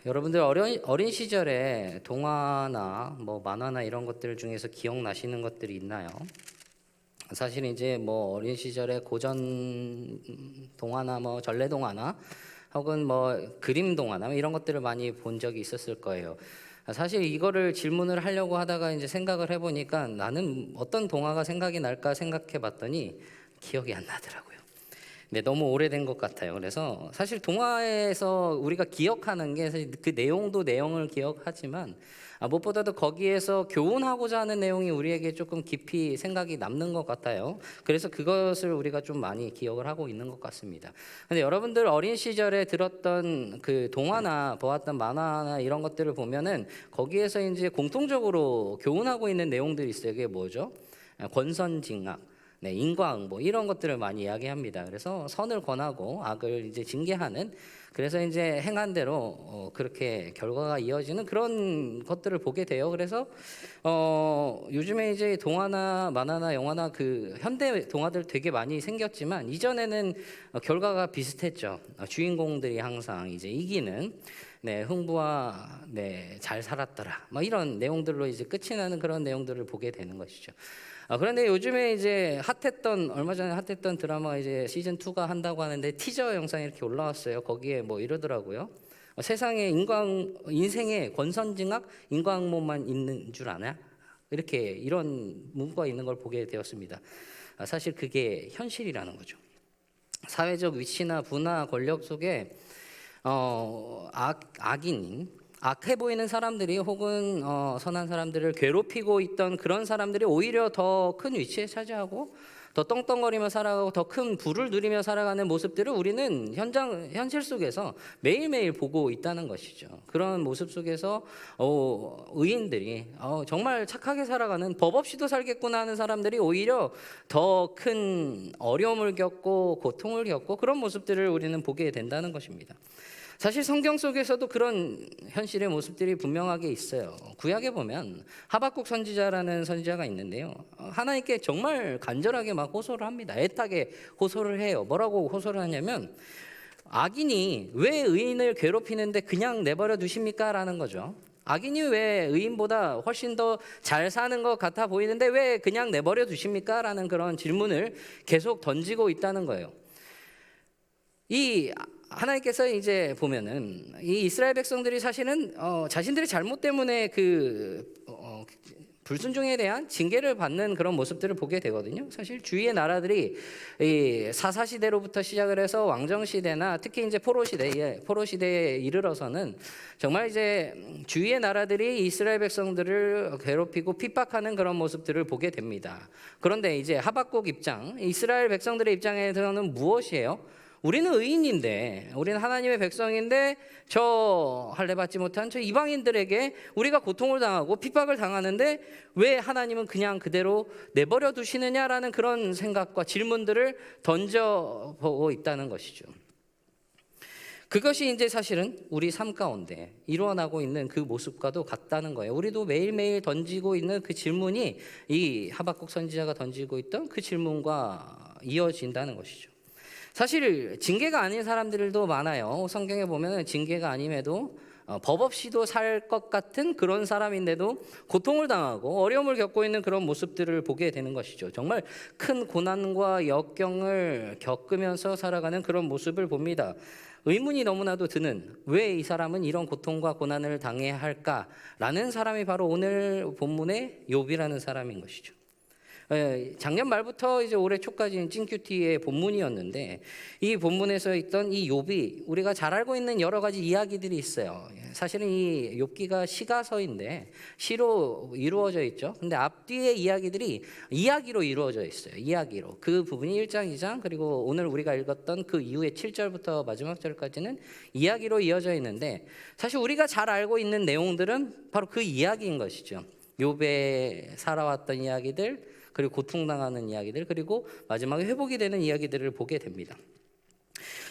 여러분들 어린 시절에 동화나 뭐 만화나 이런 것들 중에서 기억나시는 것들이 있나요? 사실 이제 뭐 어린 시절에 고전 동화나 뭐 전래 동화나 혹은 뭐 그림 동화나 이런 것들을 많이 본 적이 있었을 거예요. 사실 이거를 질문을 하려고 하다가 이제 생각을 해보니까 나는 어떤 동화가 생각이 날까 생각해 봤더니 기억이 안 나더라고요. 네, 너무 오래된 것 같아요. 그래서 사실 동화에서 우리가 기억하는 게 사실 그 내용도 내용을 기억하지만 무엇보다도 거기에서 교훈하고자 하는 내용이 우리에게 조금 깊이 생각이 남는 것 같아요. 그래서 그것을 우리가 좀 많이 기억을 하고 있는 것 같습니다. 근데 여러분들 어린 시절에 들었던 그 동화나 보았던 만화나 이런 것들을 보면은 거기에서 이제 공통적으로 교훈하고 있는 내용들이 있어요. 그게 뭐죠? 권선징악. 네, 인과응보 이런 것들을 많이 이야기합니다. 그래서 선을 권하고 악을 이제 징계하는, 그래서 이제 행한 대로 그렇게 결과가 이어지는 그런 것들을 보게 돼요. 그래서 요즘에 이제 동화나 만화나 영화나 그 현대 동화들 되게 많이 생겼지만 이전에는 결과가 비슷했죠. 주인공들이 항상 이제 이기는, 네, 흥부와 네, 잘 살았더라. 뭐 이런 내용들로 이제 끝이 나는 그런 내용들을 보게 되는 것이죠. 그런데 요즘에 이제 얼마 전에 핫했던 드라마가 이제 시즌 2가 한다고 하는데 티저 영상이 이렇게 올라왔어요. 거기에 뭐 이러더라고요. 세상에 인생에 권선징악, 인과응보만 있는 줄 아냐? 이렇게 이런 문구가 있는 걸 보게 되었습니다. 사실 그게 현실이라는 거죠. 사회적 위치나 부나 권력 속에 악인, 악해 보이는 사람들이 혹은 선한 사람들을 괴롭히고 있던 그런 사람들이 오히려 더 큰 위치에 차지하고 더 떵떵거리며 살아가고 더 큰 부를 누리며 살아가는 모습들을 우리는 현실 속에서 매일매일 보고 있다는 것이죠. 그런 모습 속에서 의인들이 정말 착하게 살아가는, 법 없이도 살겠구나 하는 사람들이 오히려 더 큰 어려움을 겪고 고통을 겪고 그런 모습들을 우리는 보게 된다는 것입니다. 사실 성경 속에서도 그런 현실의 모습들이 분명하게 있어요. 구약에 보면 하박국 선지자라는 선지자가 있는데요. 하나님께 정말 간절하게 막 호소를 합니다. 애타게 호소를 해요. 뭐라고 호소를 하냐면 악인이 왜 의인을 괴롭히는데 그냥 내버려 두십니까? 라는 거죠. 악인이 왜 의인보다 훨씬 더 잘 사는 것 같아 보이는데 왜 그냥 내버려 두십니까? 라는 그런 질문을 계속 던지고 있다는 거예요. 이 하나님께서 이제 보면은 이 이스라엘 백성들이 사실은 자신들의 잘못 때문에 불순종에 대한 징계를 받는 그런 모습들을 보게 되거든요. 사실 주위의 나라들이 이 사사 시대로부터 시작을 해서 왕정 시대나 특히 이제 포로 시대에 이르러서는 정말 이제 주위의 나라들이 이스라엘 백성들을 괴롭히고 핍박하는 그런 모습들을 보게 됩니다. 그런데 이제 하박국 입장, 이스라엘 백성들의 입장에서는 무엇이에요? 우리는 의인인데, 우리는 하나님의 백성인데 저 할례 받지 못한 저 이방인들에게 우리가 고통을 당하고 핍박을 당하는데 왜 하나님은 그냥 그대로 내버려 두시느냐라는 그런 생각과 질문들을 던져보고 있다는 것이죠. 그것이 이제 사실은 우리 삶 가운데 일어나고 있는 그 모습과도 같다는 거예요. 우리도 매일매일 던지고 있는 그 질문이 이 하박국 선지자가 던지고 있던 그 질문과 이어진다는 것이죠. 사실 징계가 아닌 사람들도 많아요. 성경에 보면 징계가 아님에도 법 없이도 살 것 같은 그런 사람인데도 고통을 당하고 어려움을 겪고 있는 그런 모습들을 보게 되는 것이죠. 정말 큰 고난과 역경을 겪으면서 살아가는 그런 모습을 봅니다. 의문이 너무나도 드는, 왜 이 사람은 이런 고통과 고난을 당해야 할까라는 사람이 바로 오늘 본문의 욥이라는 사람인 것이죠. 작년 말부터 이제 올해 초까지는 찡큐티의 본문이었는데 이 본문에서 있던 이 욥이 우리가 잘 알고 있는 여러 가지 이야기들이 있어요. 사실은 이 욥기가 시가서인데 시로 이루어져 있죠. 근데 앞뒤의 이야기들이 이야기로 이루어져 있어요. 이야기로. 그 부분이 1장, 2장 그리고 오늘 우리가 읽었던 그 이후의 7절부터 마지막 절까지는 이야기로 이어져 있는데 사실 우리가 잘 알고 있는 내용들은 바로 그 이야기인 것이죠. 욥의 살아왔던 이야기들, 그리고 고통당하는 이야기들, 그리고 마지막에 회복이 되는 이야기들을 보게 됩니다.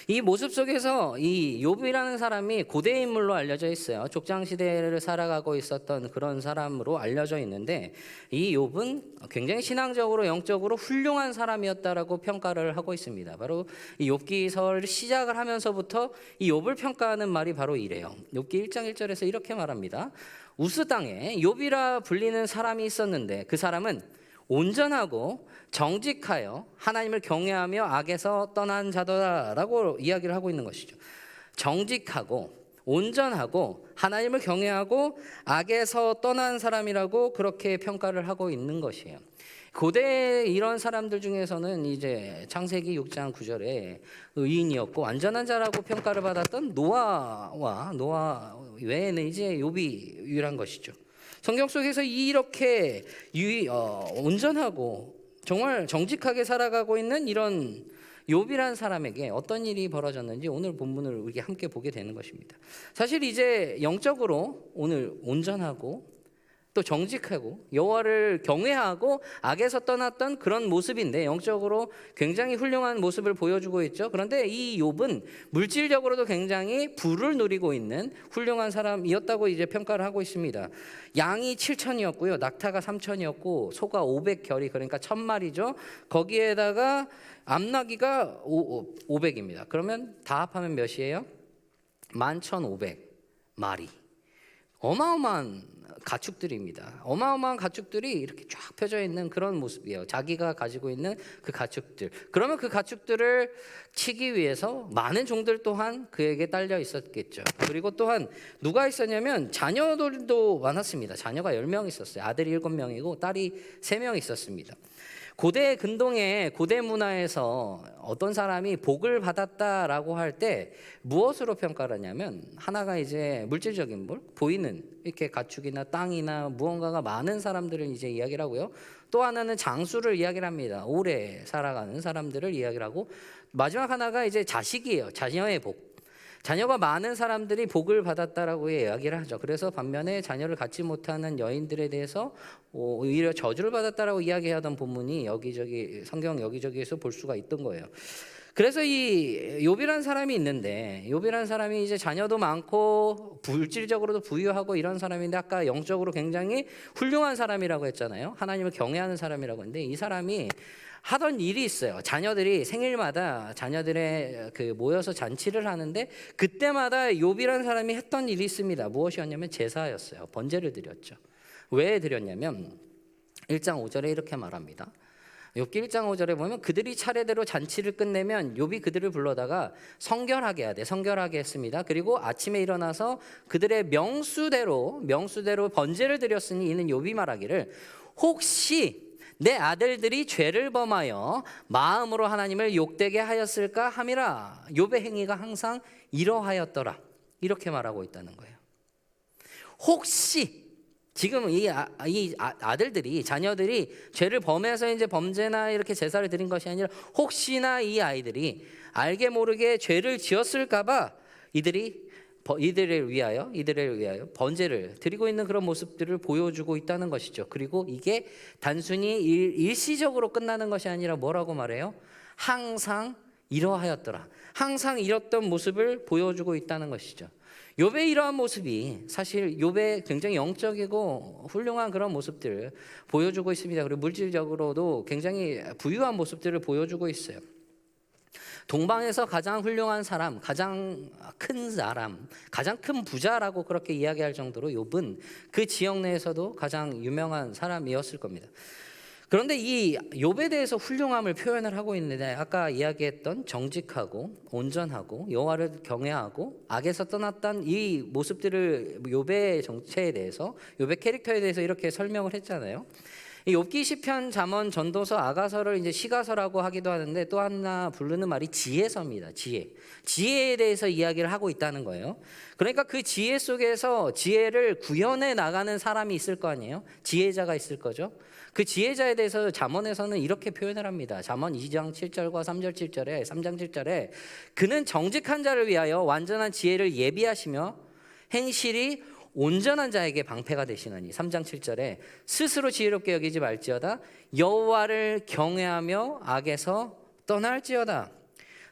이 모습 속에서 이 욥이라는 사람이 고대 인물로 알려져 있어요. 족장 시대를 살아가고 있었던 그런 사람으로 알려져 있는데, 이 욥은 굉장히 신앙적으로 영적으로 훌륭한 사람이었다라고 평가를 하고 있습니다. 바로 이 욥기서를 시작을 하면서부터 이 욥을 평가하는 말이 바로 이래요. 욥기 1장 1절에서 이렇게 말합니다. 우스 땅에 욥이라 불리는 사람이 있었는데 그 사람은 온전하고 정직하여 하나님을 경외하며 악에서 떠난 자더라라고 이야기를 하고 있는 것이죠. 정직하고 온전하고 하나님을 경외하고 악에서 떠난 사람이라고 그렇게 평가를 하고 있는 것이에요. 고대 이런 사람들 중에서는 이제 창세기 6장 9절에 의인이었고 완전한 자라고 평가를 받았던 노아 외에는 이제 욥이 유일한 것이죠. 성경 속에서 이렇게 온전하고 정말 정직하게 살아가고 있는 이런 욥이라는 사람에게 어떤 일이 벌어졌는지 오늘 본문을 우리 함께 보게 되는 것입니다. 사실 이제 영적으로 오늘 온전하고 또 정직하고 여호와를 경외하고 악에서 떠났던 그런 모습인데 영적으로 굉장히 훌륭한 모습을 보여주고 있죠. 그런데 이 욥은 물질적으로도 굉장히 부를 누리고 있는 훌륭한 사람이었다고 이제 평가를 하고 있습니다. 양이 7천이었고요, 낙타가 3천이었고 소가 500결이 그러니까 1000마리죠. 거기에다가 암나귀가 500입니다. 그러면 다 합하면 몇이에요? 11,500마리. 어마어마한 가축들입니다. 어마어마한 가축들이 이렇게 쫙 펴져 있는 그런 모습이에요. 자기가 가지고 있는 그 가축들. 그러면 그 가축들을 치기 위해서 많은 종들 또한 그에게 딸려 있었겠죠. 그리고 또한 누가 있었냐면 자녀들도 많았습니다. 자녀가 10명 있었어요. 아들이 7명이고 딸이 3명 있었습니다. 고대 근동의 고대 문화에서 어떤 사람이 복을 받았다라고 할 때 무엇으로 평가를 하냐면 하나가 이제 물질적인 물, 보이는 이렇게 가축이나 땅이나 무언가가 많은 사람들을 이제 이야기를 하고요. 또 하나는 장수를 이야기를 합니다. 오래 살아가는 사람들을 이야기를 하고 마지막 하나가 이제 자식이에요. 자녀의 복. 자녀가 많은 사람들이 복을 받았다라고 이야기를 하죠. 그래서 반면에 자녀를 갖지 못하는 여인들에 대해서 오히려 저주를 받았다라고 이야기하던 본문이 여기저기 성경 여기저기에서 볼 수가 있던 거예요. 그래서 이 욥이라는 사람이 있는데 욥이라는 사람이 이제 자녀도 많고 물질적으로도 부유하고 이런 사람인데 아까 영적으로 굉장히 훌륭한 사람이라고 했잖아요. 하나님을 경외하는 사람이라고 했는데 이 사람이 하던 일이 있어요. 자녀들이 생일마다 자녀들의 모여서 잔치를 하는데 그때마다 욥이라는 사람이 했던 일이 있습니다. 무엇이었냐면 제사였어요. 번제를 드렸죠. 왜 드렸냐면 1장 5절에 이렇게 말합니다. 욥기 1장 5절에 보면 그들이 차례대로 잔치를 끝내면 욥이 그들을 불러다가 성결하게 하되 성결하게 했습니다. 그리고 아침에 일어나서 그들의 명수대로 번제를 드렸으니 이는 욥이 말하기를 혹시 내 아들들이 죄를 범하여 마음으로 하나님을 욕되게 하였을까 함이라. 욥의 행위가 항상 이러하였더라. 이렇게 말하고 있다는 거예요. 혹시 지금 이 아들들이 자녀들이 죄를 범해서 이제 범죄나 이렇게 제사를 드린 것이 아니라 혹시나 이 아이들이 알게 모르게 죄를 지었을까봐 이들을 위하여 번제를 드리고 있는 그런 모습들을 보여주고 있다는 것이죠. 그리고 이게 단순히 일시적으로 끝나는 것이 아니라 뭐라고 말해요? 항상 이러하였더라. 항상 이랬던 모습을 보여주고 있다는 것이죠. 욥의 이러한 모습이 사실 욥의 굉장히 영적이고 훌륭한 그런 모습들을 보여주고 있습니다. 그리고 물질적으로도 굉장히 부유한 모습들을 보여주고 있어요. 동방에서 가장 훌륭한 사람, 가장 큰 부자라고 그렇게 이야기할 정도로 욥은 그 지역 내에서도 가장 유명한 사람이었을 겁니다. 그런데 이 욥에 대해서 훌륭함을 표현을 하고 있는데 아까 이야기했던 정직하고 온전하고 여호와를 경외하고 악에서 떠났던 이 모습들을 욥의 정체에 대해서 욥의 캐릭터에 대해서 이렇게 설명을 했잖아요. 이 욥기 시편 잠언 전도서 아가서를 이제 시가서라고 하기도 하는데 또 하나 부르는 말이 지혜서입니다. 지혜에 대해서 이야기를 하고 있다는 거예요. 그러니까 그 지혜 속에서 지혜를 구현해 나가는 사람이 있을 거 아니에요. 지혜자가 있을 거죠. 그 지혜자에 대해서 잠언에서는 이렇게 표현을 합니다. 잠언 2장 7절과 3장 7절에 그는 정직한 자를 위하여 완전한 지혜를 예비하시며 행실이 온전한 자에게 방패가 되시느니 3장 7절에 스스로 지혜롭게 여기지 말지어다 여호와를 경외하며 악에서 떠날지어다.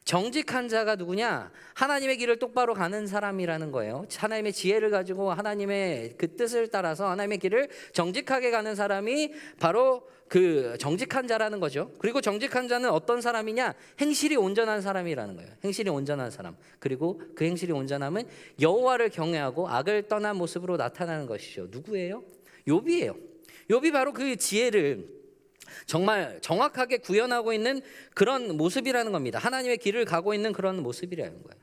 정직한 자가 누구냐? 하나님의 길을 똑바로 가는 사람이라는 거예요. 하나님의 지혜를 가지고 하나님의 그 뜻을 따라서 하나님의 길을 정직하게 가는 사람이 바로 그 정직한 자라는 거죠. 그리고 정직한 자는 어떤 사람이냐? 행실이 온전한 사람이라는 거예요. 행실이 온전한 사람. 그리고 그 행실이 온전함은 여호와를 경외하고 악을 떠난 모습으로 나타나는 것이죠. 누구예요? 욥이에요. 욥이 바로 그 지혜를 정말 정확하게 구현하고 있는 그런 모습이라는 겁니다. 하나님의 길을 가고 있는 그런 모습이라는 거예요.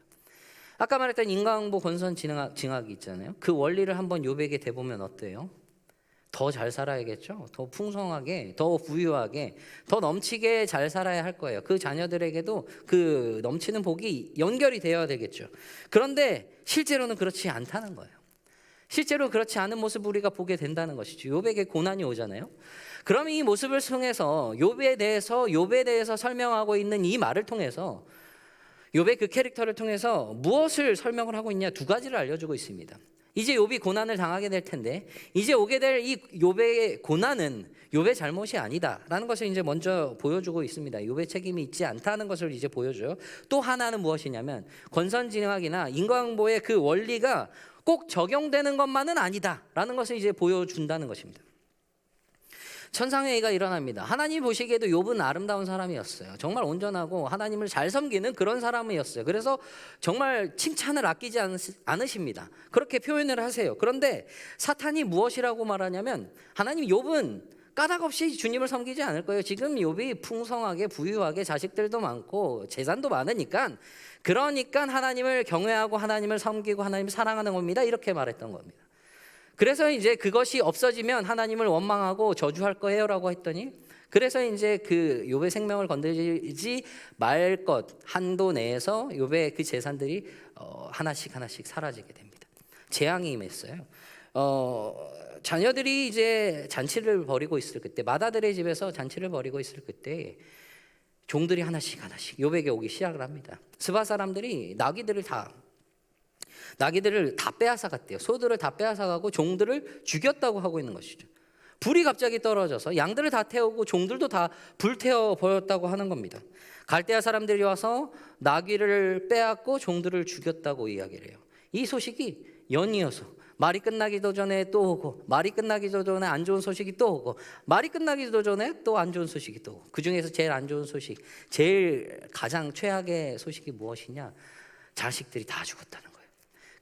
아까 말했던 인과응보 권선 징악이 있잖아요. 그 원리를 한번 욥에게 대보면 어때요? 더 잘 살아야겠죠. 더 풍성하게, 더 부유하게, 더 넘치게 잘 살아야 할 거예요. 그 자녀들에게도 그 넘치는 복이 연결이 되어야 되겠죠. 그런데 실제로는 그렇지 않다는 거예요. 실제로 그렇지 않은 모습을 우리가 보게 된다는 것이죠. 욥에게 고난이 오잖아요. 그럼 이 모습을 통해서 욥에 대해서 설명하고 있는 이 말을 통해서 욥의 그 캐릭터를 통해서 무엇을 설명을 하고 있냐? 두 가지를 알려주고 있습니다. 이제 욥이 고난을 당하게 될 텐데 이제 오게 될 이 욥의 고난은 욥의 잘못이 아니다라는 것을 이제 먼저 보여주고 있습니다. 욥의 책임이 있지 않다는 것을 이제 보여줘요. 또 하나는 무엇이냐면 권선징악이나 인과응보의 그 원리가 꼭 적용되는 것만은 아니다라는 것을 이제 보여준다는 것입니다. 천상회의가 일어납니다. 하나님이 보시기에도 욥은 아름다운 사람이었어요. 정말 온전하고 하나님을 잘 섬기는 그런 사람이었어요. 그래서 정말 칭찬을 아끼지 않으십니다. 그렇게 표현을 하세요. 그런데 사탄이 무엇이라고 말하냐면 하나님 욥은 까닭없이 주님을 섬기지 않을 거예요. 지금 욥이 풍성하게 부유하게 자식들도 많고 재산도 많으니까 그러니까 하나님을 경외하고 하나님을 섬기고 하나님을 사랑하는 겁니다. 이렇게 말했던 겁니다. 그래서 이제 그것이 없어지면 하나님을 원망하고 저주할 거예요라고 했더니 그래서 이제 그 욥의 생명을 건드리지 말 것 한도 내에서 욥의 그 재산들이 하나씩 사라지게 됩니다. 재앙이 임했어요. 자녀들이 이제 잔치를 벌이고 있을 그때 마다들의 집에서 잔치를 벌이고 있을 그때 종들이 하나씩 욥에게 오기 시작을 합니다. 스바 사람들이 나귀들을 다 빼앗아갔대요. 소들을 다 빼앗아가고 종들을 죽였다고 하고 있는 것이죠. 불이 갑자기 떨어져서 양들을 다 태우고 종들도 다 불태워 버렸다고 하는 겁니다. 갈대아 사람들이 와서 나귀를 빼앗고 종들을 죽였다고 이야기를 해요. 이 소식이 연이어서 말이 끝나기도 전에 또 오고 말이 끝나기도 전에 안 좋은 소식이 또 오고 말이 끝나기도 전에 또 안 좋은 소식이 또 오고 그중에서 제일 안 좋은 소식, 제일 가장 최악의 소식이 무엇이냐? 자식들이 다 죽었다는 거예요.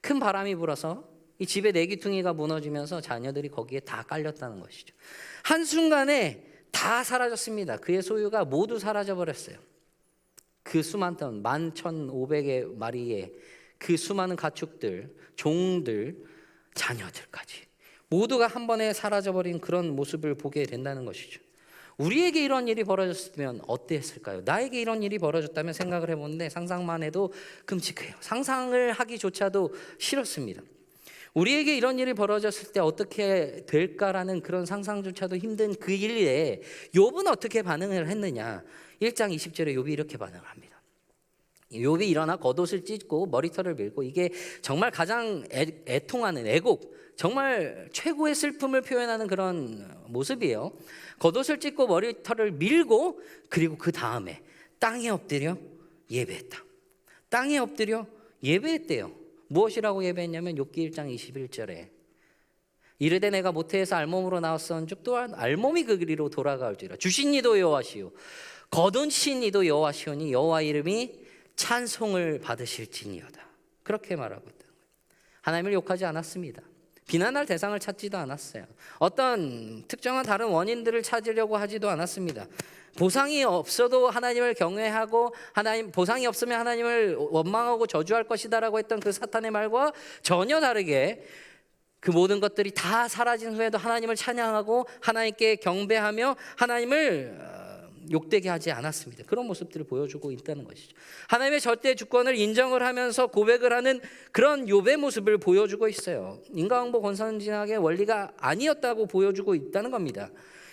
큰 바람이 불어서 이 집의 내기퉁이가 무너지면서 자녀들이 거기에 다 깔렸다는 것이죠. 한순간에 다 사라졌습니다. 그의 소유가 모두 사라져 버렸어요. 그 수많던 11,500의 마리의 그 수많은 가축들, 종들, 자녀들까지 모두가 한 번에 사라져버린 그런 모습을 보게 된다는 것이죠. 우리에게 이런 일이 벌어졌으면 어땠을까요? 나에게 이런 일이 벌어졌다면 생각을 해보는데 상상만 해도 끔찍해요. 상상을 하기조차도 싫었습니다. 우리에게 이런 일이 벌어졌을 때 어떻게 될까라는 그런 상상조차도 힘든 그 일에 욥은 어떻게 반응을 했느냐? 1장 20절에 욥이 이렇게 반응을 합니다. 욥이 일어나 겉옷을 찢고 머리털을 밀고 이게 정말 가장 애통하는 애곡, 정말 최고의 슬픔을 표현하는 그런 모습이에요. 겉옷을 찢고 머리털을 밀고 그리고 그 다음에 땅에 엎드려 예배했다. 땅에 엎드려 예배했대요. 무엇이라고 예배했냐면 욥기 1장 21절에 이르되 내가 모태에서 알몸으로 나왔었은즉 또한 알몸이 그 길이로 돌아가올지라. 주신 이도 여호와시오 거두신 이도 여호와시오니 여호와 이름이 찬송을 받으실지니어다. 그렇게 말하고 있다는 거예요. 하나님을 욕하지 않았습니다. 비난할 대상을 찾지도 않았어요. 어떤 특정한 다른 원인들을 찾으려고 하지도 않았습니다. 보상이 없어도 하나님을 경외하고 보상이 없으면 하나님을 원망하고 저주할 것이다라고 했던 그 사탄의 말과 전혀 다르게 그 모든 것들이 다 사라진 후에도 하나님을 찬양하고 하나님께 경배하며 하나님을 욕되게 하지 않았습니다. 그런 모습들을 보여주고 있다는 것이죠. 하나님의 절대 주권을 인정을 하면서 고백을 하는 그런 욥의 모습을 보여주고 있어요. 인과응보 권선징악의 원리가 아니었다고 보여주고 있다는 겁니다.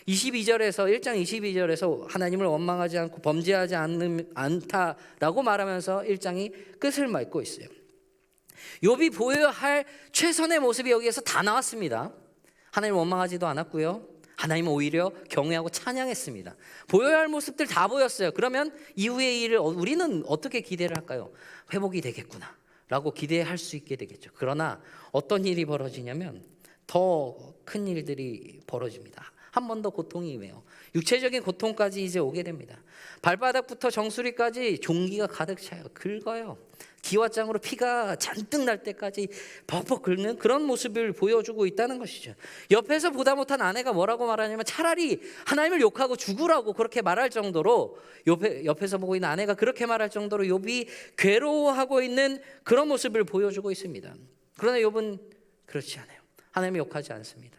22절에서 1장 22절에서 하나님을 원망하지 않고 범죄하지 않다라고 말하면서 1장이 끝을 맺고 있어요. 욥이 보여야 할 최선의 모습이 여기에서 다 나왔습니다. 하나님을 원망하지도 않았고요. 하나님은 오히려 경외하고 찬양했습니다. 보여야 할 모습들 다 보였어요. 그러면 이후의 일을 우리는 어떻게 기대를 할까요? 회복이 되겠구나 라고 기대할 수 있게 되겠죠. 그러나 어떤 일이 벌어지냐면 더 큰 일들이 벌어집니다. 한 번 더 고통이 임해요. 육체적인 고통까지 이제 오게 됩니다. 발바닥부터 정수리까지 종기가 가득 차요. 긁어요. 기와장으로 피가 잔뜩 날 때까지 벅벅 긁는 그런 모습을 보여주고 있다는 것이죠. 옆에서 보다 못한 아내가 뭐라고 말하냐면 차라리 하나님을 욕하고 죽으라고 그렇게 말할 정도로, 옆에서 보고 있는 아내가 그렇게 말할 정도로 욥이 괴로워하고 있는 그런 모습을 보여주고 있습니다. 그러나 욥은 그렇지 않아요. 하나님을 욕하지 않습니다.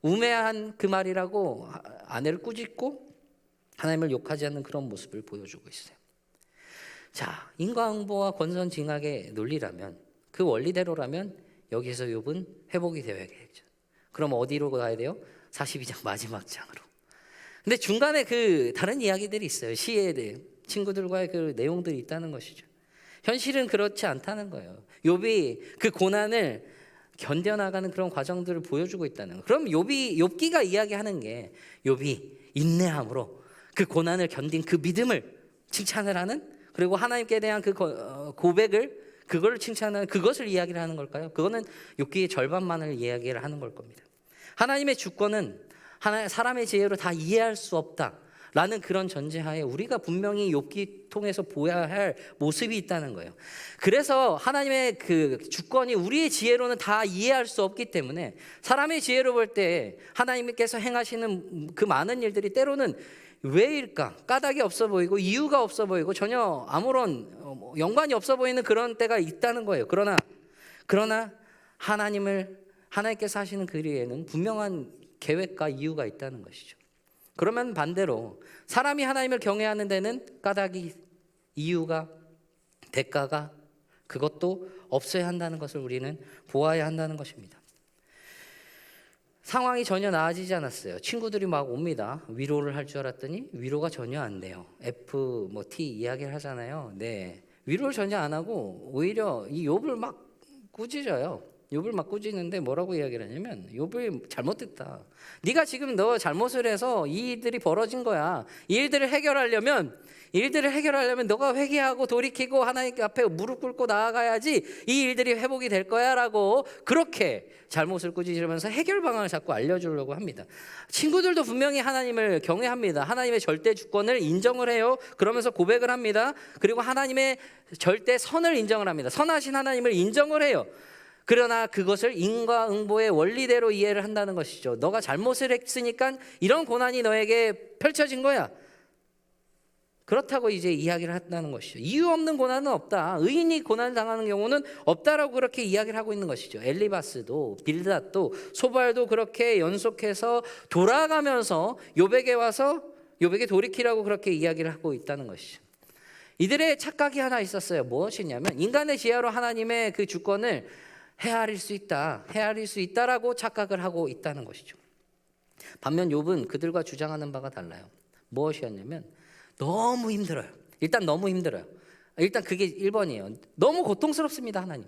우매한 그 말이라고 아내를 꾸짖고 하나님을 욕하지 않는 그런 모습을 보여주고 있어요. 자, 인과응보와 권선징악의 논리라면, 그 원리대로라면 여기서 욥은 회복이 되어야겠죠. 그럼 어디로 가야 돼요? 42장 마지막 장으로. 근데 중간에 그 다른 이야기들이 있어요. 시에 대해 친구들과의 그 내용들이 있다는 것이죠. 현실은 그렇지 않다는 거예요. 욥이 그 고난을 견뎌나가는 그런 과정들을 보여주고 있다는 거. 그럼 욥기가 이야기하는 게 욥이 인내함으로 그 고난을 견딘 그 믿음을 칭찬을 하는, 그리고 하나님께 대한 그 고백을, 그걸 칭찬하는, 그것을 이야기를 하는 걸까요? 그거는 욥기의 절반만을 이야기를 하는 걸 겁니다. 하나님의 주권은 사람의 지혜로 다 이해할 수 없다라는 그런 전제하에 우리가 분명히 욥기 통해서 보아야 할 모습이 있다는 거예요. 그래서 하나님의 그 주권이 우리의 지혜로는 다 이해할 수 없기 때문에 사람의 지혜로 볼 때 하나님께서 행하시는 그 많은 일들이 때로는 왜일까? 까닭이 없어 보이고 이유가 없어 보이고 전혀 아무런 연관이 없어 보이는 그런 때가 있다는 거예요. 그러나 하나님께서 하시는 그 일에는 분명한 계획과 이유가 있다는 것이죠. 그러면 반대로 사람이 하나님을 경외하는 데는 까닭이, 이유가, 대가가, 그것도 없어야 한다는 것을 우리는 보아야 한다는 것입니다. 상황이 전혀 나아지지 않았어요. 친구들이 막 옵니다. 위로를 할 줄 알았더니 위로가 전혀 안 돼요. F T 이야기를 하잖아요. 네, 위로를 전혀 안 하고 오히려 이 욥을 막 꾸짖어요. 욥을 막 꾸짖는데 뭐라고 이야기를 하냐면, 욥이 잘못됐다. 네가 지금 너 잘못을 해서 이 일들이 벌어진 거야. 이 일들을 해결하려면 너가 회개하고 돌이키고 하나님 앞에 무릎 꿇고 나아가야지 이 일들이 회복이 될 거야 라고 그렇게 잘못을 꾸짖으면서 해결 방안을 자꾸 알려주려고 합니다. 친구들도 분명히 하나님을 경외합니다. 하나님의 절대 주권을 인정을 해요. 그러면서 고백을 합니다. 그리고 하나님의 절대 선을 인정을 합니다. 선하신 하나님을 인정을 해요. 그러나 그것을 인과응보의 원리대로 이해를 한다는 것이죠. 너가 잘못을 했으니까 이런 고난이 너에게 펼쳐진 거야. 그렇다고 이제 이야기를 한다는 것이죠. 이유 없는 고난은 없다. 의인이 고난을 당하는 경우는 없다라고 그렇게 이야기를 하고 있는 것이죠. 엘리바스도 빌닷도 소발도 그렇게 연속해서 돌아가면서 욥에게 와서 욥에게 돌이키라고 그렇게 이야기를 하고 있다는 것이죠. 이들의 착각이 하나 있었어요. 무엇이냐면 인간의 지혜로 하나님의 그 주권을 헤아릴 수 있다라고 착각을 하고 있다는 것이죠. 반면 욥은 그들과 주장하는 바가 달라요. 무엇이었냐면 너무 힘들어요. 일단 너무 힘들어요. 일단 그게 1번이에요. 너무 고통스럽습니다. 하나님.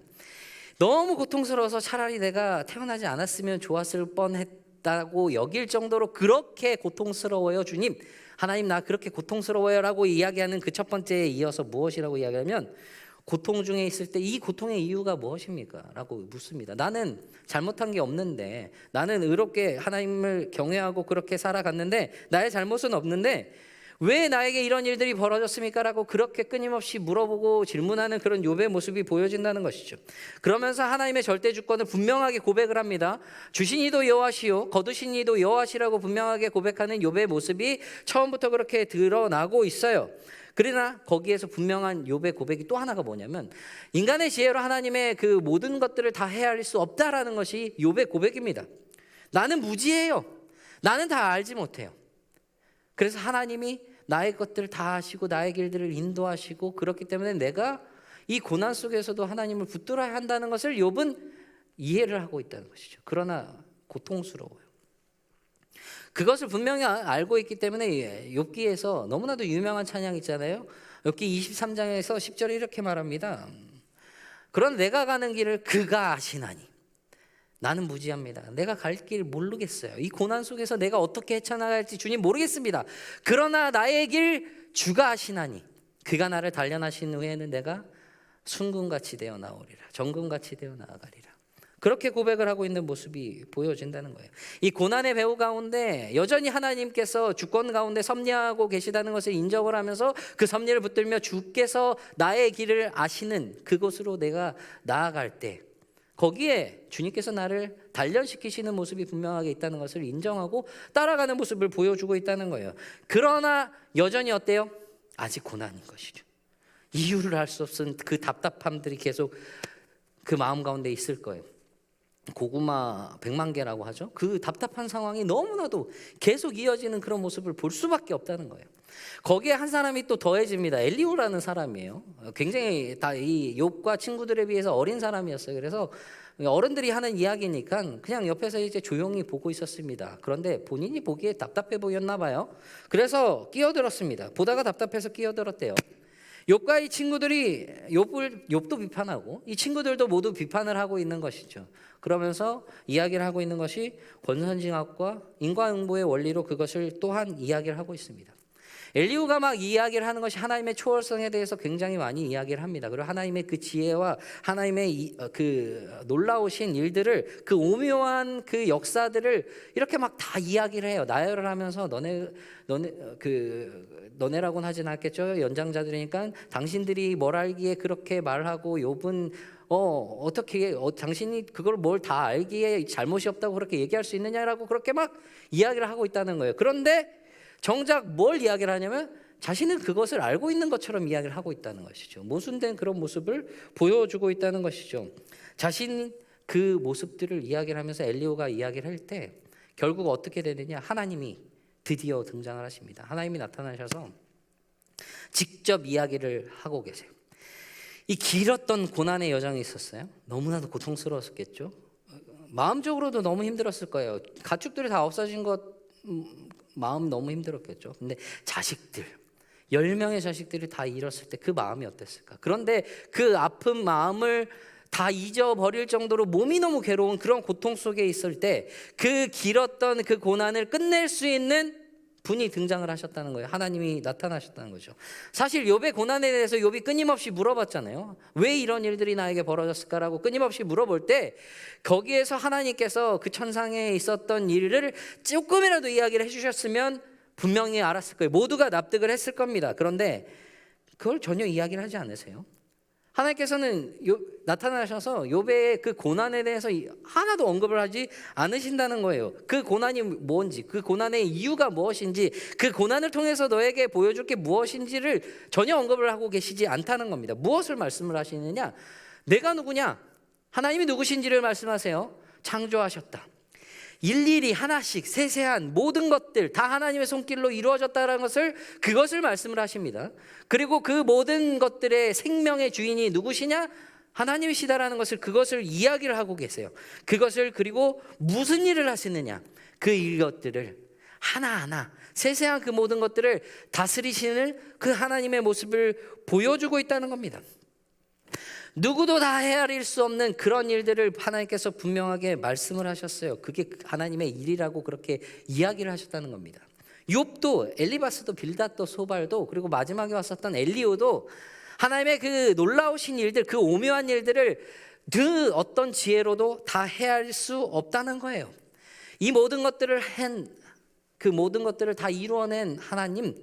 너무 고통스러워서 차라리 내가 태어나지 않았으면 좋았을 뻔했다고 여길 정도로 그렇게 고통스러워요. 주님, 하나님 나 그렇게 고통스러워요 라고 이야기하는 그 첫 번째에 이어서 무엇이라고 이야기하면, 고통 중에 있을 때 이 고통의 이유가 무엇입니까? 라고 묻습니다. 나는 잘못한 게 없는데, 나는 의롭게 하나님을 경외하고 그렇게 살아갔는데 나의 잘못은 없는데 왜 나에게 이런 일들이 벌어졌습니까? 라고 그렇게 끊임없이 물어보고 질문하는 그런 욥의 모습이 보여진다는 것이죠. 그러면서 하나님의 절대 주권을 분명하게 고백을 합니다. 주신 이도 여호와시요 거두신 이도 여호와시라고 분명하게 고백하는 욥의 모습이 처음부터 그렇게 드러나고 있어요. 그러나 거기에서 분명한 욥의 고백이 또 하나가 뭐냐면, 인간의 지혜로 하나님의 그 모든 것들을 다 헤아릴 수 없다라는 것이 욥의 고백입니다. 나는 무지해요. 나는 다 알지 못해요. 그래서 하나님이 나의 것들을 다 아시고 나의 길들을 인도하시고, 그렇기 때문에 내가 이 고난 속에서도 하나님을 붙들어야 한다는 것을 욥은 이해를 하고 있다는 것이죠. 그러나 고통스러워요. 그것을 분명히 알고 있기 때문에 욥기에서 너무나도 유명한 찬양 있잖아요. 욥기 23장에서 10절에 이렇게 말합니다. 그런 내가 가는 길을 그가 아시나니 나는 무지합니다. 내가 갈 길 모르겠어요. 이 고난 속에서 내가 어떻게 헤쳐나갈지 주님 모르겠습니다. 그러나 나의 길 주가 아시나니 그가 나를 단련하신 후에는 내가 순금같이 되어 나오리라. 정금같이 되어 나아가리라. 그렇게 고백을 하고 있는 모습이 보여진다는 거예요. 이 고난의 배후 가운데 여전히 하나님께서 주권 가운데 섭리하고 계시다는 것을 인정을 하면서 그 섭리를 붙들며 주께서 나의 길을 아시는 그곳으로 내가 나아갈 때 거기에 주님께서 나를 단련시키시는 모습이 분명하게 있다는 것을 인정하고 따라가는 모습을 보여주고 있다는 거예요. 그러나 여전히 어때요? 아직 고난인 것이죠. 이유를 알 수 없은 그 답답함들이 계속 그 마음 가운데 있을 거예요. 고구마 100만 개라고 하죠. 그 답답한 상황이 너무나도 계속 이어지는 그런 모습을 볼 수밖에 없다는 거예요. 거기에 한 사람이 또 더해집니다. 엘리후라는 사람이에요. 굉장히 다 이 욥과 친구들에 비해서 어린 사람이었어요. 그래서 어른들이 하는 이야기니까 그냥 옆에서 이제 조용히 보고 있었습니다. 그런데 본인이 보기에 답답해 보였나 봐요. 그래서 끼어들었습니다. 보다가 답답해서 끼어들었대요. 욥과 이 친구들이 욥도 비판하고 이 친구들도 모두 비판을 하고 있는 것이죠. 그러면서 이야기를 하고 있는 것이 권선징악과 인과응보의 원리로 그것을 또한 이야기를 하고 있습니다. 엘리후가 막 이야기를 하는 것이 하나님의 초월성에 대해서 굉장히 많이 이야기를 합니다. 그리고 하나님의 그 지혜와 하나님의 그 놀라우신 일들을 그 오묘한 그 역사들을 이렇게 막 다 이야기를 해요. 나열을 하면서 너네라고는 하진 않겠죠. 연장자들이니까 당신들이 뭘 알기에 그렇게 말하고 욥은 어떻게 당신이 그걸 뭘 다 알기에 잘못이 없다고 그렇게 얘기할 수 있느냐라고 그렇게 막 이야기를 하고 있다는 거예요. 그런데 정작 뭘 이야기를 하냐면 자신은 그것을 알고 있는 것처럼 이야기를 하고 있다는 것이죠. 모순된 그런 모습을 보여주고 있다는 것이죠. 자신 그 모습들을 이야기를 하면서 엘리후가 이야기를 할 때 결국 어떻게 되느냐, 하나님이 드디어 등장을 하십니다. 하나님이 나타나셔서 직접 이야기를 하고 계세요. 이 길었던 고난의 여정이 있었어요. 너무나도 고통스러웠겠죠. 마음적으로도 너무 힘들었을 거예요. 가축들이 다 없어진 것 마음 너무 힘들었겠죠. 근데 자식들 10명의 자식들이 다 잃었을 때 그 마음이 어땠을까? 그런데 그 아픈 마음을 다 잊어버릴 정도로 몸이 너무 괴로운 그런 고통 속에 있을 때 그 길었던 그 고난을 끝낼 수 있는 분이 등장을 하셨다는 거예요. 하나님이 나타나셨다는 거죠. 사실 욥의 고난에 대해서 욥이 끊임없이 물어봤잖아요. 왜 이런 일들이 나에게 벌어졌을까라고 끊임없이 물어볼 때 거기에서 하나님께서 그 천상에 있었던 일을 조금이라도 이야기를 해주셨으면 분명히 알았을 거예요. 모두가 납득을 했을 겁니다. 그런데 그걸 전혀 이야기를 하지 않으세요. 하나님께서는 나타나셔서 욥의 그 고난에 대해서 하나도 언급을 하지 않으신다는 거예요. 그 고난이 뭔지, 그 고난의 이유가 무엇인지, 그 고난을 통해서 너에게 보여줄 게 무엇인지를 전혀 언급을 하고 계시지 않다는 겁니다. 무엇을 말씀을 하시느냐? 내가 누구냐? 하나님이 누구신지를 말씀하세요. 창조하셨다. 일일이 하나씩 세세한 모든 것들 다 하나님의 손길로 이루어졌다는 것을 그것을 말씀을 하십니다. 그리고 그 모든 것들의 생명의 주인이 누구시냐? 하나님이시다라는 것을 그것을 이야기를 하고 계세요. 그것을 그리고 무슨 일을 하시느냐? 그 이것들을 하나하나 세세한 그 모든 것들을 다스리시는 그 하나님의 모습을 보여주고 있다는 겁니다. 누구도 다 헤아릴 수 없는 그런 일들을 하나님께서 분명하게 말씀을 하셨어요. 그게 하나님의 일이라고 그렇게 이야기를 하셨다는 겁니다. 욥도 엘리바스도 빌닷도 소발도 그리고 마지막에 왔었던 엘리후도 하나님의 그 놀라우신 일들, 그 오묘한 일들을 그 어떤 지혜로도 다 헤아릴 수 없다는 거예요. 이 모든 것들을 그 모든 것들을 다 이루어낸 하나님,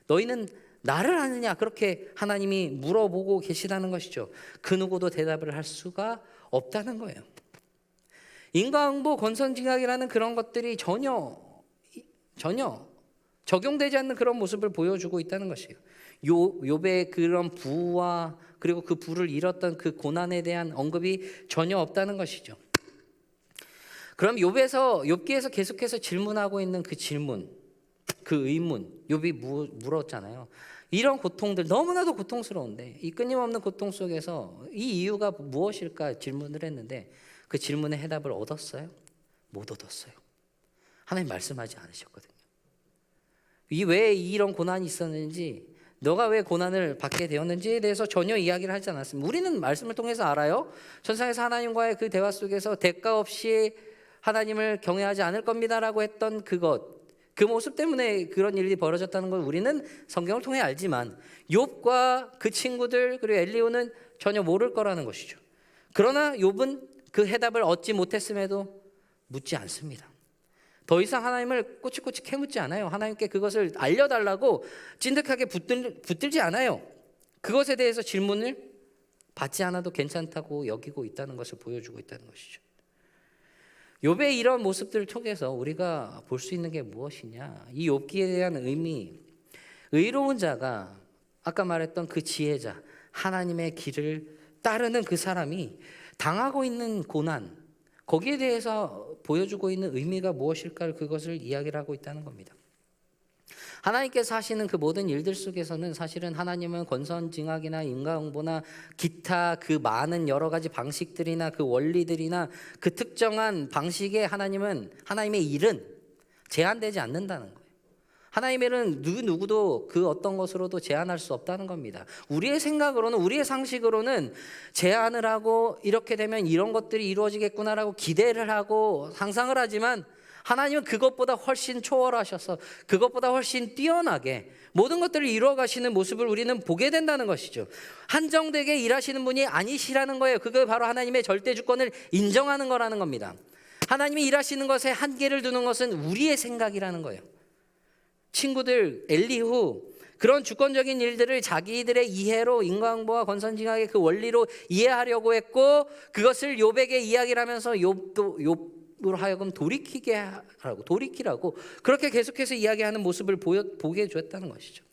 너희는 나를 아느냐? 그렇게 하나님이 물어보고 계시다는 것이죠. 그 누구도 대답을 할 수가 없다는 거예요. 인과응보, 권선징악이라는 그런 것들이 전혀 적용되지 않는 그런 모습을 보여주고 있다는 것이에요. 욥의 그런 부와 그리고 그 부를 잃었던 그 고난에 대한 언급이 전혀 없다는 것이죠. 그럼 욥기에서 계속해서 질문하고 있는 그 질문, 그 의문, 욥이 물었잖아요. 이런 고통들 너무나도 고통스러운데 이 끊임없는 고통 속에서 이 이유가 무엇일까 질문을 했는데 그 질문의 해답을 얻었어요? 못 얻었어요. 하나님 말씀하지 않으셨거든요. 왜 이런 고난이 있었는지 너가 왜 고난을 받게 되었는지에 대해서 전혀 이야기를 하지 않았습니다. 우리는 말씀을 통해서 알아요. 천상에서 하나님과의 그 대화 속에서 대가 없이 하나님을 경외하지 않을 겁니다라고 했던 그 모습 때문에 그런 일이 벌어졌다는 걸 우리는 성경을 통해 알지만 욥과 그 친구들 그리고 엘리후는 전혀 모를 거라는 것이죠. 그러나 욥은 그 해답을 얻지 못했음에도 묻지 않습니다. 더 이상 하나님을 꼬치꼬치 캐묻지 않아요. 하나님께 그것을 알려달라고 찐득하게 붙들지 않아요. 그것에 대해서 질문을 받지 않아도 괜찮다고 여기고 있다는 것을 보여주고 있다는 것이죠. 욥의 이런 모습들을 통해서 우리가 볼 수 있는 게 무엇이냐? 이 욥기에 대한 의미, 의로운 자가 아까 말했던 그 지혜자, 하나님의 길을 따르는 그 사람이 당하고 있는 고난, 거기에 대해서 보여주고 있는 의미가 무엇일까? 그것을 이야기를 하고 있다는 겁니다. 하나님께서 하시는 그 모든 일들 속에서는 사실은 하나님은 권선징악이나 인과응보나 기타 그 많은 여러 가지 방식들이나 그 원리들이나 그 특정한 방식에 하나님의 일은 제한되지 않는다는 거예요. 하나님의 일은 누구도 그 어떤 것으로도 제한할 수 없다는 겁니다. 우리의 생각으로는, 우리의 상식으로는 제한을 하고 이렇게 되면 이런 것들이 이루어지겠구나라고 기대를 하고 상상을 하지만 하나님은 그것보다 훨씬 초월하셔서 그것보다 훨씬 뛰어나게 모든 것들을 이루어 가시는 모습을 우리는 보게 된다는 것이죠. 한정되게 일하시는 분이 아니시라는 거예요. 그게 바로 하나님의 절대 주권을 인정하는 거라는 겁니다. 하나님이 일하시는 것에 한계를 두는 것은 우리의 생각이라는 거예요. 친구들 엘리후 그런 주권적인 일들을 자기들의 이해로 인과응보와 권선징악의 그 원리로 이해하려고 했고 그것을 욥에게 이야기를 하면서 욥으로 하여금 돌이키라고 그렇게 계속해서 이야기하는 모습을 보게 해주었다는 것이죠.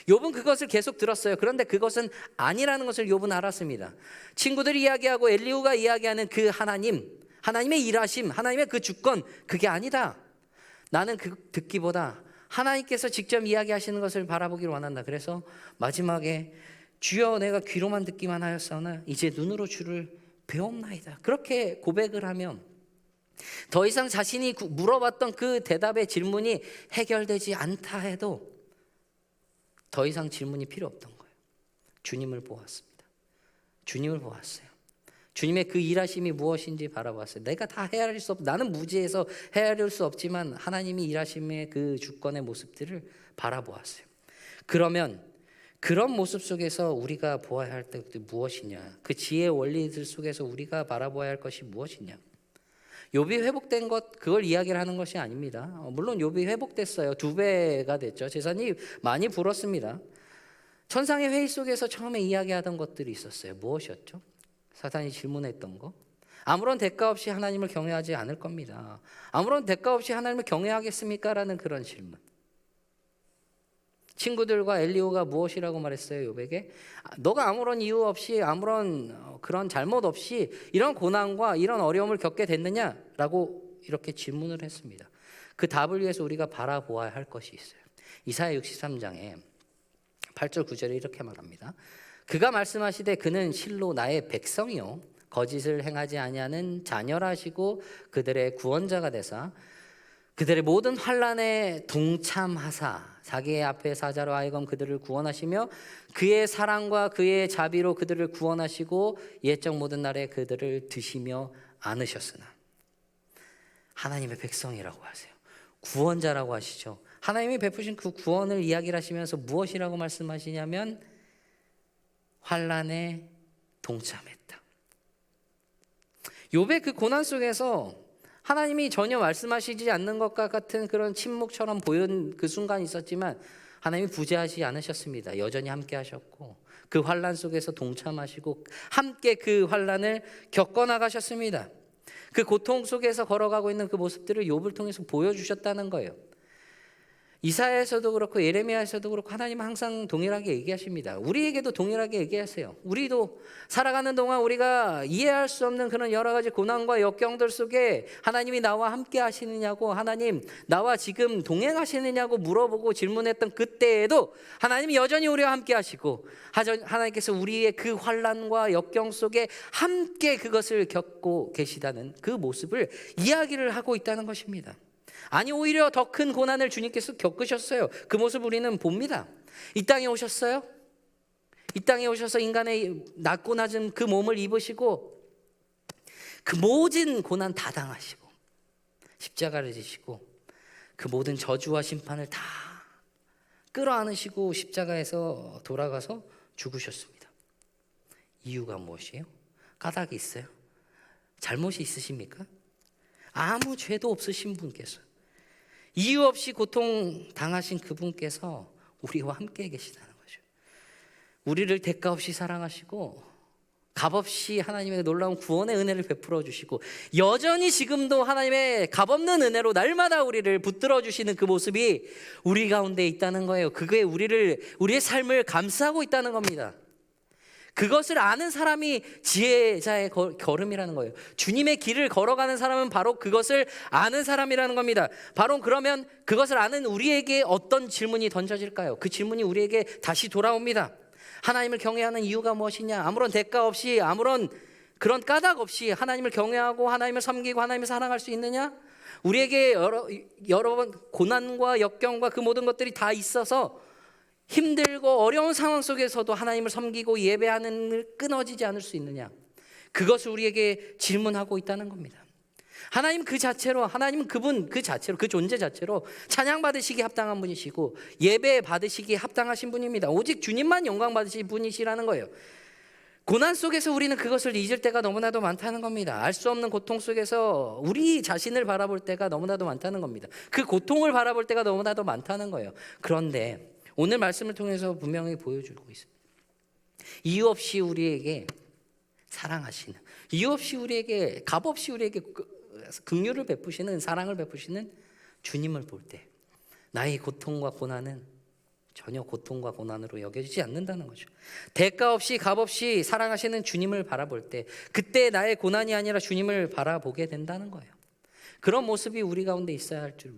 욥은 그것을 계속 들었어요. 그런데 그것은 아니라는 것을 욥은 알았습니다. 친구들이 이야기하고 엘리후가 이야기하는 그 하나님의 일하심, 하나님의 그 주권, 그게 아니다. 나는 듣기보다 하나님께서 직접 이야기하시는 것을 바라보기를 원한다. 그래서 마지막에 주여 내가 귀로만 듣기만 하였사오나 이제 눈으로 주를 배옵나이다. 그렇게 고백을 하면 더 이상 자신이 물어봤던 그 대답의 질문이 해결되지 않다 해도 더 이상 질문이 필요 없던 거예요. 주님을 보았습니다. 주님을 보았어요. 주님의 그 일하심이 무엇인지 바라봤어요. 내가 다 헤아릴 수 나는 무지해서 헤아릴 수 없지만 하나님이 일하심의 그 주권의 모습들을 바라보았어요. 그러면 그런 모습 속에서 우리가 보아야 할 것이 무엇이냐? 그 지혜의 원리들 속에서 우리가 바라보아야 할 것이 무엇이냐? 욥이 회복된 것 그걸 이야기를 하는 것이 아닙니다. 물론 욥이 회복됐어요. 2배가 됐죠. 재산이 많이 불었습니다. 천상의 회의 속에서 처음에 이야기하던 것들이 있었어요. 무엇이었죠? 사탄이 질문했던 거. 아무런 대가 없이 하나님을 경외하지 않을 겁니다. 아무런 대가 없이 하나님을 경외하겠습니까? 라는 그런 질문. 친구들과 엘리후가 무엇이라고 말했어요? 욥에게 너가 아무런 이유 없이 아무런 그런 잘못 없이 이런 고난과 이런 어려움을 겪게 됐느냐라고 이렇게 질문을 했습니다. 그 답을 위해서 우리가 바라보아야 할 것이 있어요. 이사야 63장에 8절 9절에 이렇게 말합니다. 그가 말씀하시되 그는 실로 나의 백성이요 거짓을 행하지 아니하는 자녀라시고 그들의 구원자가 되사 그들의 모든 환난에 동참하사 자기의 앞에 사자로 하여금 그들을 구원하시며 그의 사랑과 그의 자비로 그들을 구원하시고 옛적 모든 날에 그들을 드시며 안으셨으나 하나님의 백성이라고 하세요. 구원자라고 하시죠. 하나님이 베푸신 그 구원을 이야기를 하시면서 무엇이라고 말씀하시냐면 환난에 동참했다. 욥의 그 고난 속에서 하나님이 전혀 말씀하시지 않는 것과 같은 그런 침묵처럼 보이는 그 순간이 있었지만 하나님이 부재하지 않으셨습니다. 여전히 함께 하셨고 그 환난 속에서 동참하시고 함께 그 환난을 겪어나가셨습니다. 그 고통 속에서 걸어가고 있는 그 모습들을 욥을 통해서 보여주셨다는 거예요. 이사야에서도 그렇고 예레미야에서도 그렇고 하나님은 항상 동일하게 얘기하십니다. 우리에게도 동일하게 얘기하세요. 우리도 살아가는 동안 우리가 이해할 수 없는 그런 여러 가지 고난과 역경들 속에 하나님이 나와 함께 하시느냐고 하나님 나와 지금 동행하시느냐고 물어보고 질문했던 그때에도 하나님이 여전히 우리와 함께 하시고 하나님께서 우리의 그 환난과 역경 속에 함께 그것을 겪고 계시다는 그 모습을 이야기를 하고 있다는 것입니다. 아니 오히려 더 큰 고난을 주님께서 겪으셨어요. 그 모습 우리는 봅니다. 이 땅에 오셨어요. 이 땅에 오셔서 인간의 낮고 낮은 그 몸을 입으시고 그 모든 고난 다 당하시고 십자가를 지시고 그 모든 저주와 심판을 다 끌어안으시고 십자가에서 돌아가서 죽으셨습니다. 이유가 무엇이에요? 까닭이 있어요? 잘못이 있으십니까? 아무 죄도 없으신 분께서, 이유 없이 고통 당하신 그분께서 우리와 함께 계시다는 거죠. 우리를 대가 없이 사랑하시고 값없이 하나님의 놀라운 구원의 은혜를 베풀어 주시고 여전히 지금도 하나님의 값없는 은혜로 날마다 우리를 붙들어 주시는 그 모습이 우리 가운데 있다는 거예요. 그게 우리의 삶을 감싸고 있다는 겁니다. 그것을 아는 사람이 지혜자의 걸음이라는 거예요. 주님의 길을 걸어가는 사람은 바로 그것을 아는 사람이라는 겁니다. 바로 그러면 그것을 아는 우리에게 어떤 질문이 던져질까요? 그 질문이 우리에게 다시 돌아옵니다. 하나님을 경외하는 이유가 무엇이냐? 아무런 대가 없이, 아무런 그런 까닭 없이 하나님을 경외하고 하나님을 섬기고 하나님을 사랑할 수 있느냐? 우리에게 여러 번 고난과 역경과 그 모든 것들이 다 있어서 힘들고 어려운 상황 속에서도 하나님을 섬기고 예배하는 일 끊어지지 않을 수 있느냐? 그것을 우리에게 질문하고 있다는 겁니다. 하나님 그 자체로, 하나님은 그분 그 자체로, 그 존재 자체로 찬양 받으시기에 합당한 분이시고 예배 받으시기에 합당하신 분입니다. 오직 주님만 영광 받으실 분이시라는 거예요. 고난 속에서 우리는 그것을 잊을 때가 너무나도 많다는 겁니다. 알 수 없는 고통 속에서 우리 자신을 바라볼 때가 너무나도 많다는 겁니다. 그 고통을 바라볼 때가 너무나도 많다는 거예요. 그런데 오늘 말씀을 통해서 분명히 보여주고 있습니다. 이유 없이 우리에게 사랑하시는, 이유 없이 우리에게 값없이 우리에게 긍휼을 베푸시는, 사랑을 베푸시는 주님을 볼 때 나의 고통과 고난은 전혀 고통과 고난으로 여겨지지 않는다는 거죠. 대가 없이 값없이 사랑하시는 주님을 바라볼 때 그때 나의 고난이 아니라 주님을 바라보게 된다는 거예요. 그런 모습이 우리 가운데 있어야 할 줄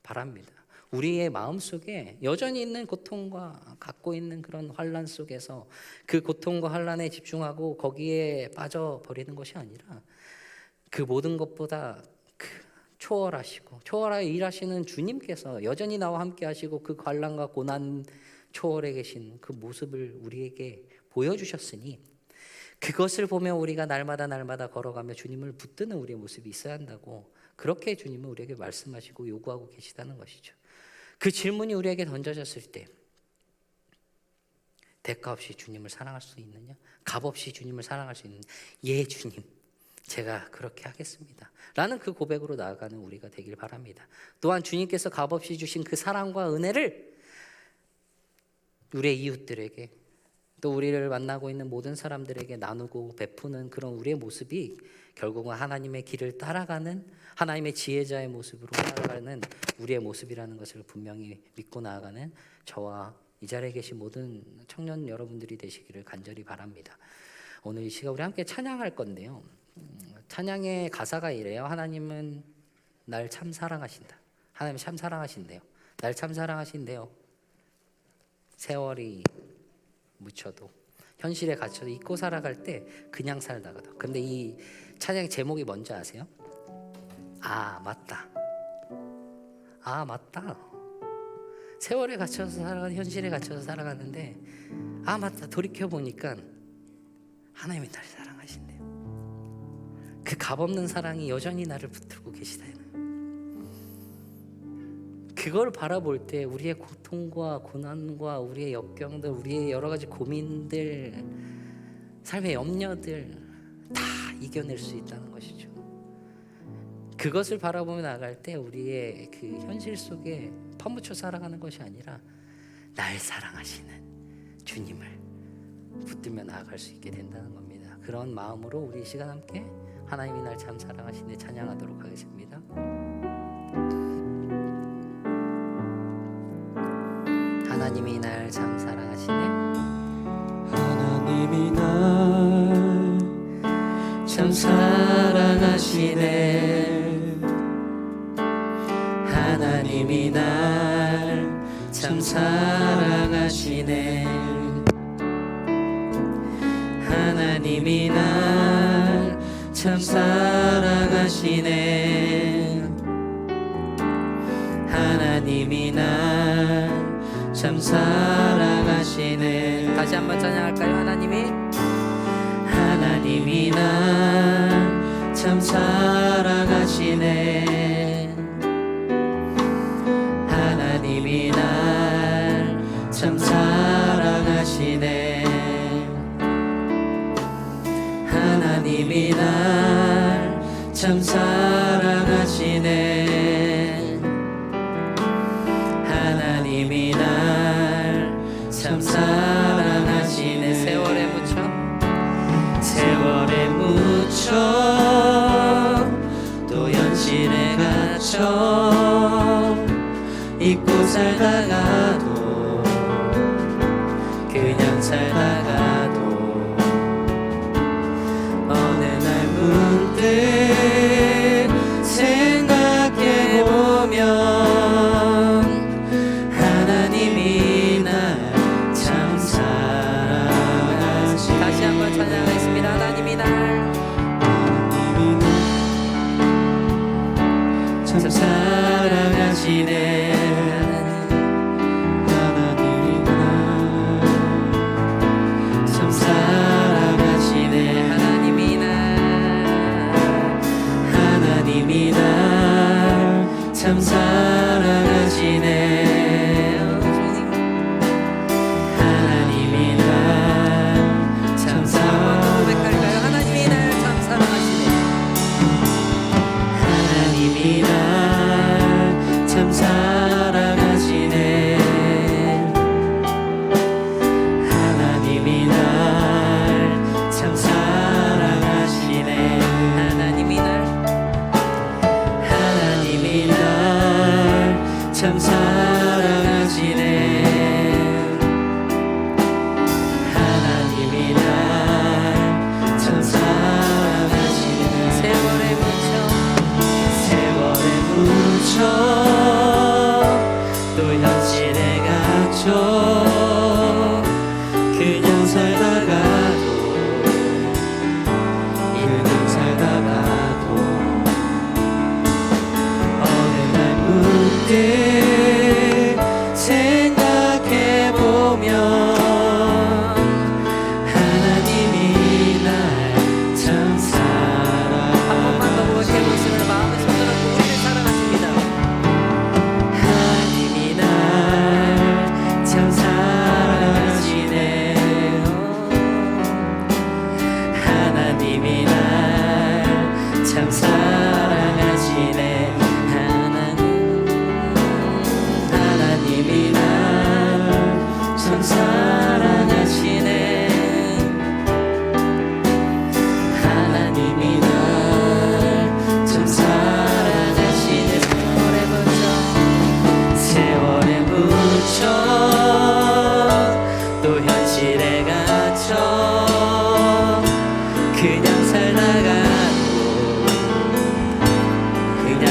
바랍니다. 우리의 마음속에 여전히 있는 고통과 갖고 있는 그런 환난 속에서 그 고통과 환난에 집중하고 거기에 빠져버리는 것이 아니라 그 모든 것보다 초월하시고 초월하여 일하시는 주님께서 여전히 나와 함께 하시고 그 환난과 고난 초월해 계신 그 모습을 우리에게 보여주셨으니 그것을 보며 우리가 날마다 걸어가며 주님을 붙드는 우리의 모습이 있어야 한다고, 그렇게 주님은 우리에게 말씀하시고 요구하고 계시다는 것이죠. 그 질문이 우리에게 던져졌을 때 대가 없이 주님을 사랑할 수 있느냐? 값 없이 주님을 사랑할 수 있느냐? 예, 주님, 제가 그렇게 하겠습니다 라는 그 고백으로 나아가는 우리가 되길 바랍니다. 또한 주님께서 값없이 주신 그 사랑과 은혜를 우리의 이웃들에게, 또 우리를 만나고 있는 모든 사람들에게 나누고 베푸는 그런 우리의 모습이 결국은 하나님의 길을 따라가는, 하나님의 지혜자의 모습으로 살아가는 우리의 모습이라는 것을 분명히 믿고 나아가는 저와 이 자리에 계신 모든 청년 여러분들이 되시기를 간절히 바랍니다. 오늘 이 시간 우리 함께 찬양할 건데요, 찬양의 가사가 이래요. 하나님은 날 참 사랑하신다. 하나님 참 사랑하신대요. 날 참 사랑하신대요. 세월이 묻혀도 현실에 갇혀도 잊고 살아갈 때 그냥 살다가도. 근데 이 찬양의 제목이 뭔지 아세요? 아 맞다. 아 맞다. 세월에 갇혀서 살아가는, 현실에 갇혀서 살아가는데 아 맞다, 돌이켜보니까 하나님이 날 사랑하신대요. 그 값없는 사랑이 여전히 나를 붙들고 계시다는, 그걸 바라볼 때 우리의 고통과 고난과 우리의 역경들, 우리의 여러 가지 고민들, 삶의 염려들 다 이겨낼 수 있다는 것이죠. 그것을 바라보며 나아갈 때 우리의 그 현실 속에 파묻혀 살아가는 것이 아니라 날 사랑하시는 주님을 붙들며 나아갈 수 있게 된다는 겁니다. 그런 마음으로 우리 이 시간 함께 하나님이 날 참 사랑하시네 찬양하도록 하겠습니다. 하나님이 날 참 사랑하시네. 하나님이 날 참 사랑하시네. 하나님이 날 참 사랑하시네. 하나님이 날 참 사랑하시네. 하나님이 날 참 사랑하시네. 다시 한번 찬양할까요? 하나님이 날 참 사랑하시네. 하나님이 날 참 사랑하시네. 하나님이 날 참 사랑하시네. 하나님이 날 참 사랑하시네. 세월에 묻혀 세월에 묻혀 또 현실에 갇혀 잊고 살다가도 그냥 살다가도 어느 날 문득 생각해보면 하나님이 날 참 사랑하시네. 다시 한번 찬양하겠습니다. 하나님이 날 참 사랑하시네. 하나님이 날 참 사랑하시네. 하나님이 날 참 사랑하시네. 하나님이 날 참 고백할까요? 하나님이 날 참 사랑하시네. 하나님이 날 참 사랑하시네. 하나님이 날 참 사랑하시네. 하나님이 날 참 사랑하시네. 하나님이 날 참 사랑하시네. 세월에 묻혀 또 현실에 갇혀 그냥 살다가도 어느 날 문득 생각해보면 하나님이 날 참 한 번만 더 고백해보시면 마음의 손들어 주시길 사랑하십니다. 하나님이 날 참 사랑하시네. 하나님이 날 참 사랑하시네. 하나님이 날 참 사랑하시네. 하나님이 날 참 사랑하시네. 세월에 묻혀 또 현실에 갇혀 그냥 살다가도 그냥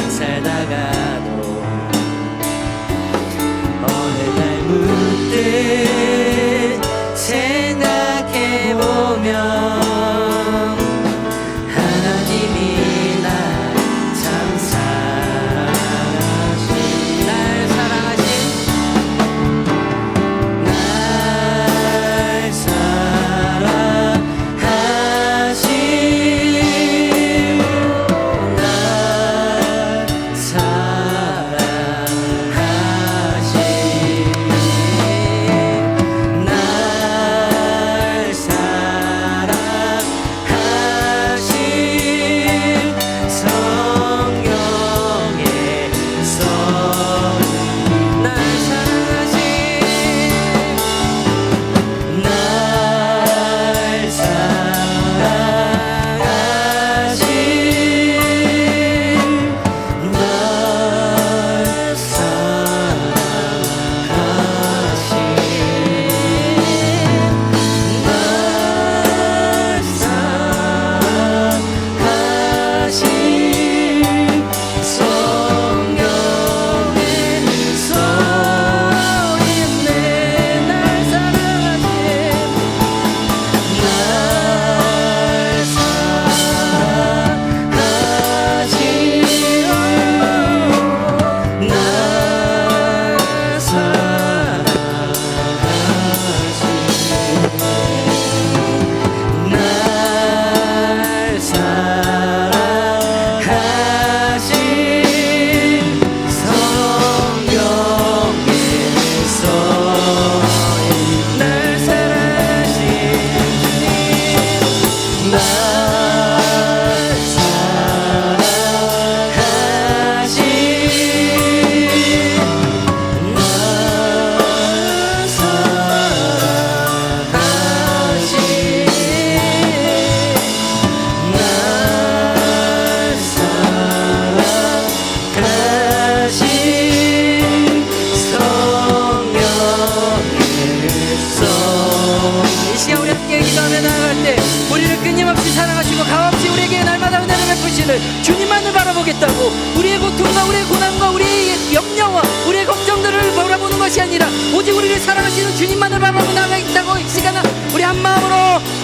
살아가시는 주님만을 바라보겠다고, 우리의 고통과 우리의 고난과 우리의 염려와 우리의 걱정들을 바라보는 것이 아니라 오직 우리를 사랑하시는 주님만을 바라보고 나가겠다고, 이 시간은 우리 한 마음으로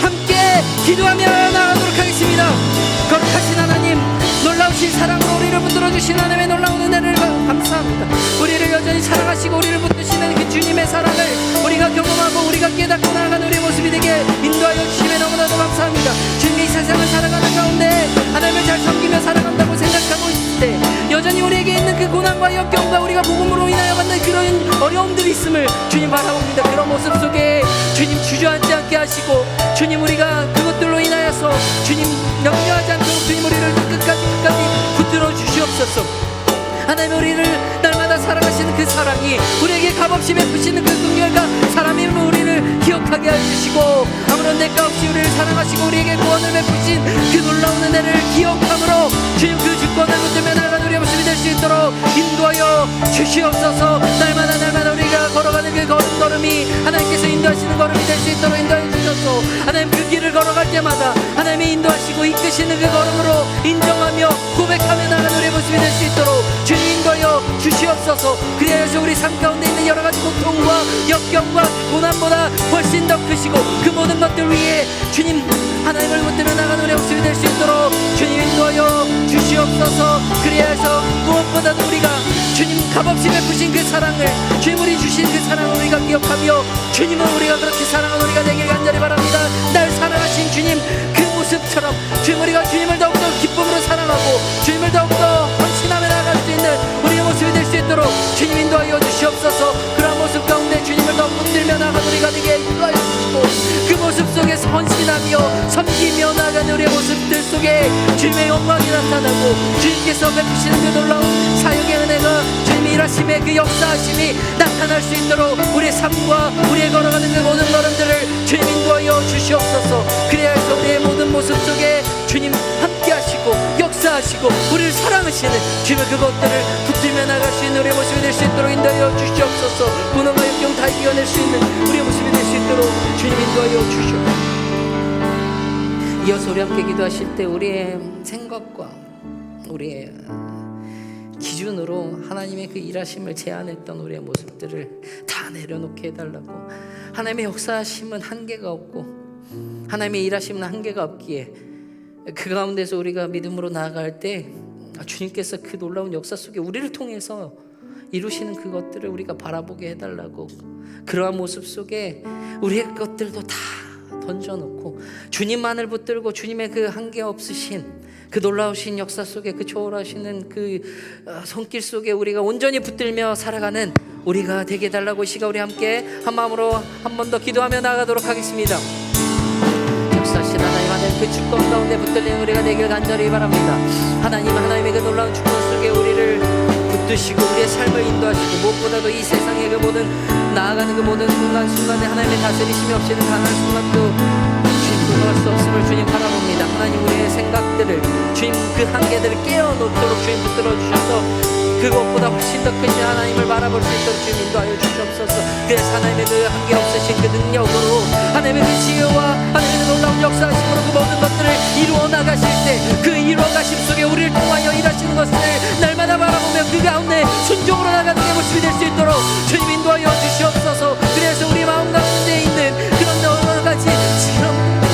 함께 기도하며 나가도록 하겠습니다. 거룩하신 하나님, 놀라우신 사랑으로 우리를 붙들어 주신 하나님의 놀라운 은혜를 감사합니다. 우리를 여전히 사랑하시고 우리를 붙드시는 그 주님의 사랑을 우리가 경험하고 우리가 깨닫고 나아가는 우리의 모습이 되게 인도하여 주심에 너무나도 감사합니다. 주님이 이 세상을 살아가는 가운데 하나님을 잘 섬기며 살아간다고 생각하고 있을 때 여전히 우리에게 있는 그 고난과 역경과 우리가 복음으로 인하여 받는 그런 어려움들이 있음을 주님 바라봅니다. 그런 모습 속에 주님 주저앉지 않게 하시고, 주님 우리가 그것들로 인하여서 주님 염려하지 않도록 주님 우리를 끝까지 붙들어 주시옵소서. 하나님, 우리를 날마다 사랑하시는 그 사랑이 우리에게 값없이 베푸시는 그 긍휼과 사랑임을 우리를 기억하게 해주시고, 아무런 대가 없이 우리를 사랑하시고 우리에게 구원을 베푸신 그 놀라운 은혜를 기억함으로 주님 그 주권을 붙들며 나아가는 우리의 모습이 될 수 있도록 인도하여 주시옵소서. 날마다 우리가 걸어가는 그 걸음걸음이 하나님께서 인도하시는 걸음이 될 수 있도록 인도해 주셔서, 하나님 그 길을 걸어갈 때마다 하나님이 인도하시고 이끄시는 그 걸음으로 인정하며 고백하며 나가는 우리의 모습이 될 수 있도록 주님 인도하여 주시옵소서. 그리하여서 우리 삶 가운데 있는 여러 가지 고통과 역경과 고난보다 훨씬 더 크시고 그 모든 것들 위에 주님 하나님을 붙들어 나가는 우리의 모습이 될 수 있도록 주님 인도하여 주시옵소서. 그리하여서 무엇보다도 우리가 주님 값없이 베푸신 그 사랑을, 주님 우리 주신 그 사랑을 우리가 기억하며 주님은 우리가 그렇게 사랑하는 우리가 되길 간절히 바랍니다. 날 사랑하신 주님 그 모습처럼 주님 우리가 주님을 더욱더 기쁨으로 사랑하고 주님을 더욱더 헌신하며 나아갈 수 있는 우리의 모습이 될 수 있도록 주님 인도하여 주시옵소서. 그러한 모습 가운데 주님을 더 붙들며 나아가는 우리가 되게 인도하여 주시고, 그 모습 속에서 헌신하며 섬기며 나아가는 우리의 모습들 속에 주님의 영광이 나타나고 주님께서 베푸시는 그 놀라운 사역의 은혜가 주님의 일하심의 그 역사하심이 나타날 수 있도록 우리의 삶과 우리의 걸어가는 그 모든 걸음들을 주님 인도하여 주시옵소서. 그래야해서 우리의 모든 모습 속에 주님 함께 하시고 역사하시고 우리를 사랑하시는 주님의 그것들을 붙들며 나갈 수 있는 우리의 모습이 될 수 있도록 인도하여 주시옵소서. 고난과 역경 다 이겨낼 수 있는 우리의 모습이 될 수 있도록 주님 인도하여 주시옵소서. 이어서 우리 함께 기도하실 때 우리의 생각과 우리의 기준으로 하나님의 그 일하심을 제한했던 우리의 모습들을 다 내려놓게 해달라고. 하나님의 역사하심은 한계가 없고 하나님의 일하심은 한계가 없기에 그 가운데서 우리가 믿음으로 나아갈 때 주님께서 그 놀라운 역사 속에 우리를 통해서 이루시는 그것들을 우리가 바라보게 해달라고. 그러한 모습 속에 우리의 것들도 다 던져놓고 주님만을 붙들고 주님의 그 한계 없으신 그 놀라우신 역사 속에 그 초월하시는 그 손길 속에 우리가 온전히 붙들며 살아가는 우리가 되게 해달라고. 이 시간 우리 함께 한 마음으로 한 번 더 기도하며 나가도록 하겠습니다. 역사하신 하나님 그 주권 가운데 붙들리는 우리가 되길 간절히 바랍니다. 하나님의 그 놀라운 주권 속에 우리를 붙드시고 우리의 삶을 인도하시고 무엇보다도 이 세상의 그 모든 나아가는 그 모든 순간순간에 하나님의 다스리심이 없이는 단 한 순간도 주님 불러갈 수 없음을 주님 바라봅니다. 하나님 우리의 생각들을 주님 그 한계들을 깨어놓도록 주님 붙들어 주셔서 그것보다 훨씬 더 크신 하나님을 바라볼 수 있도록 주님 인도하여 주시옵소서. 그래서 하나님의 그 한계 없으신 그 능력으로 하나님의 그 지혜와 하나님의 그 놀라운 역사하심으로 그 모든 것들을 이루어 나가실 때 그 이루어 가심 속에 우리를 통하여 일하시는 것을 날마다 바라보며 그 가운데 순종으로 나가는 게 모습이 될 수 있도록 주님 인도하여 주시옵소서. 그래서 우리 마음 가운데 있는 그런 여러 가지 지금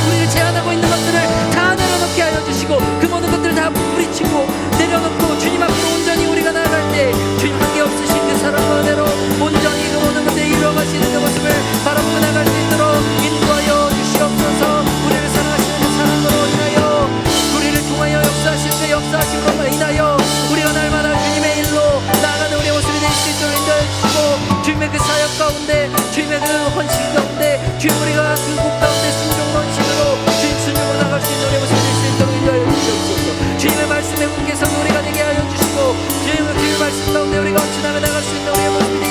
우리를 제한하고 있는 것들을 다 내려놓게 하여 주시고 그 모든 것들을 다 뿌리치고 내려놓고 주님 앞으로 온전히 우리가 나아갈 때 주님 한계 없으신 그 사랑과 은혜로 온전히 그 모든 것들을 이루어가시는 그 모습을 바라보고 나갈 수 있도록 인도하여 주시옵소서. 우리를 사랑하시는 그 사랑으로 인하여 우리를 통하여 역사하시는 그 역사하심으로 인하여 우리가 날마다 주님의 일로 나아가는 우리의 모습이 될 수 있도록 인도해 주시고 주님의 그 사역 가운데 주님의 그 헌신 가운데 주님 우리가 그 국 가운데 순종 헌신으로 주님 순종으로 나갈 수 있는 우리의 모습이 될 수 있도록 인도하여 주시옵소서. 주님의 말씀에 굳게서 우리가 되게 하여 주시고 주님의 말씀 가운데 우리가 헌신하며 나갈 수 있는 우리의 모습이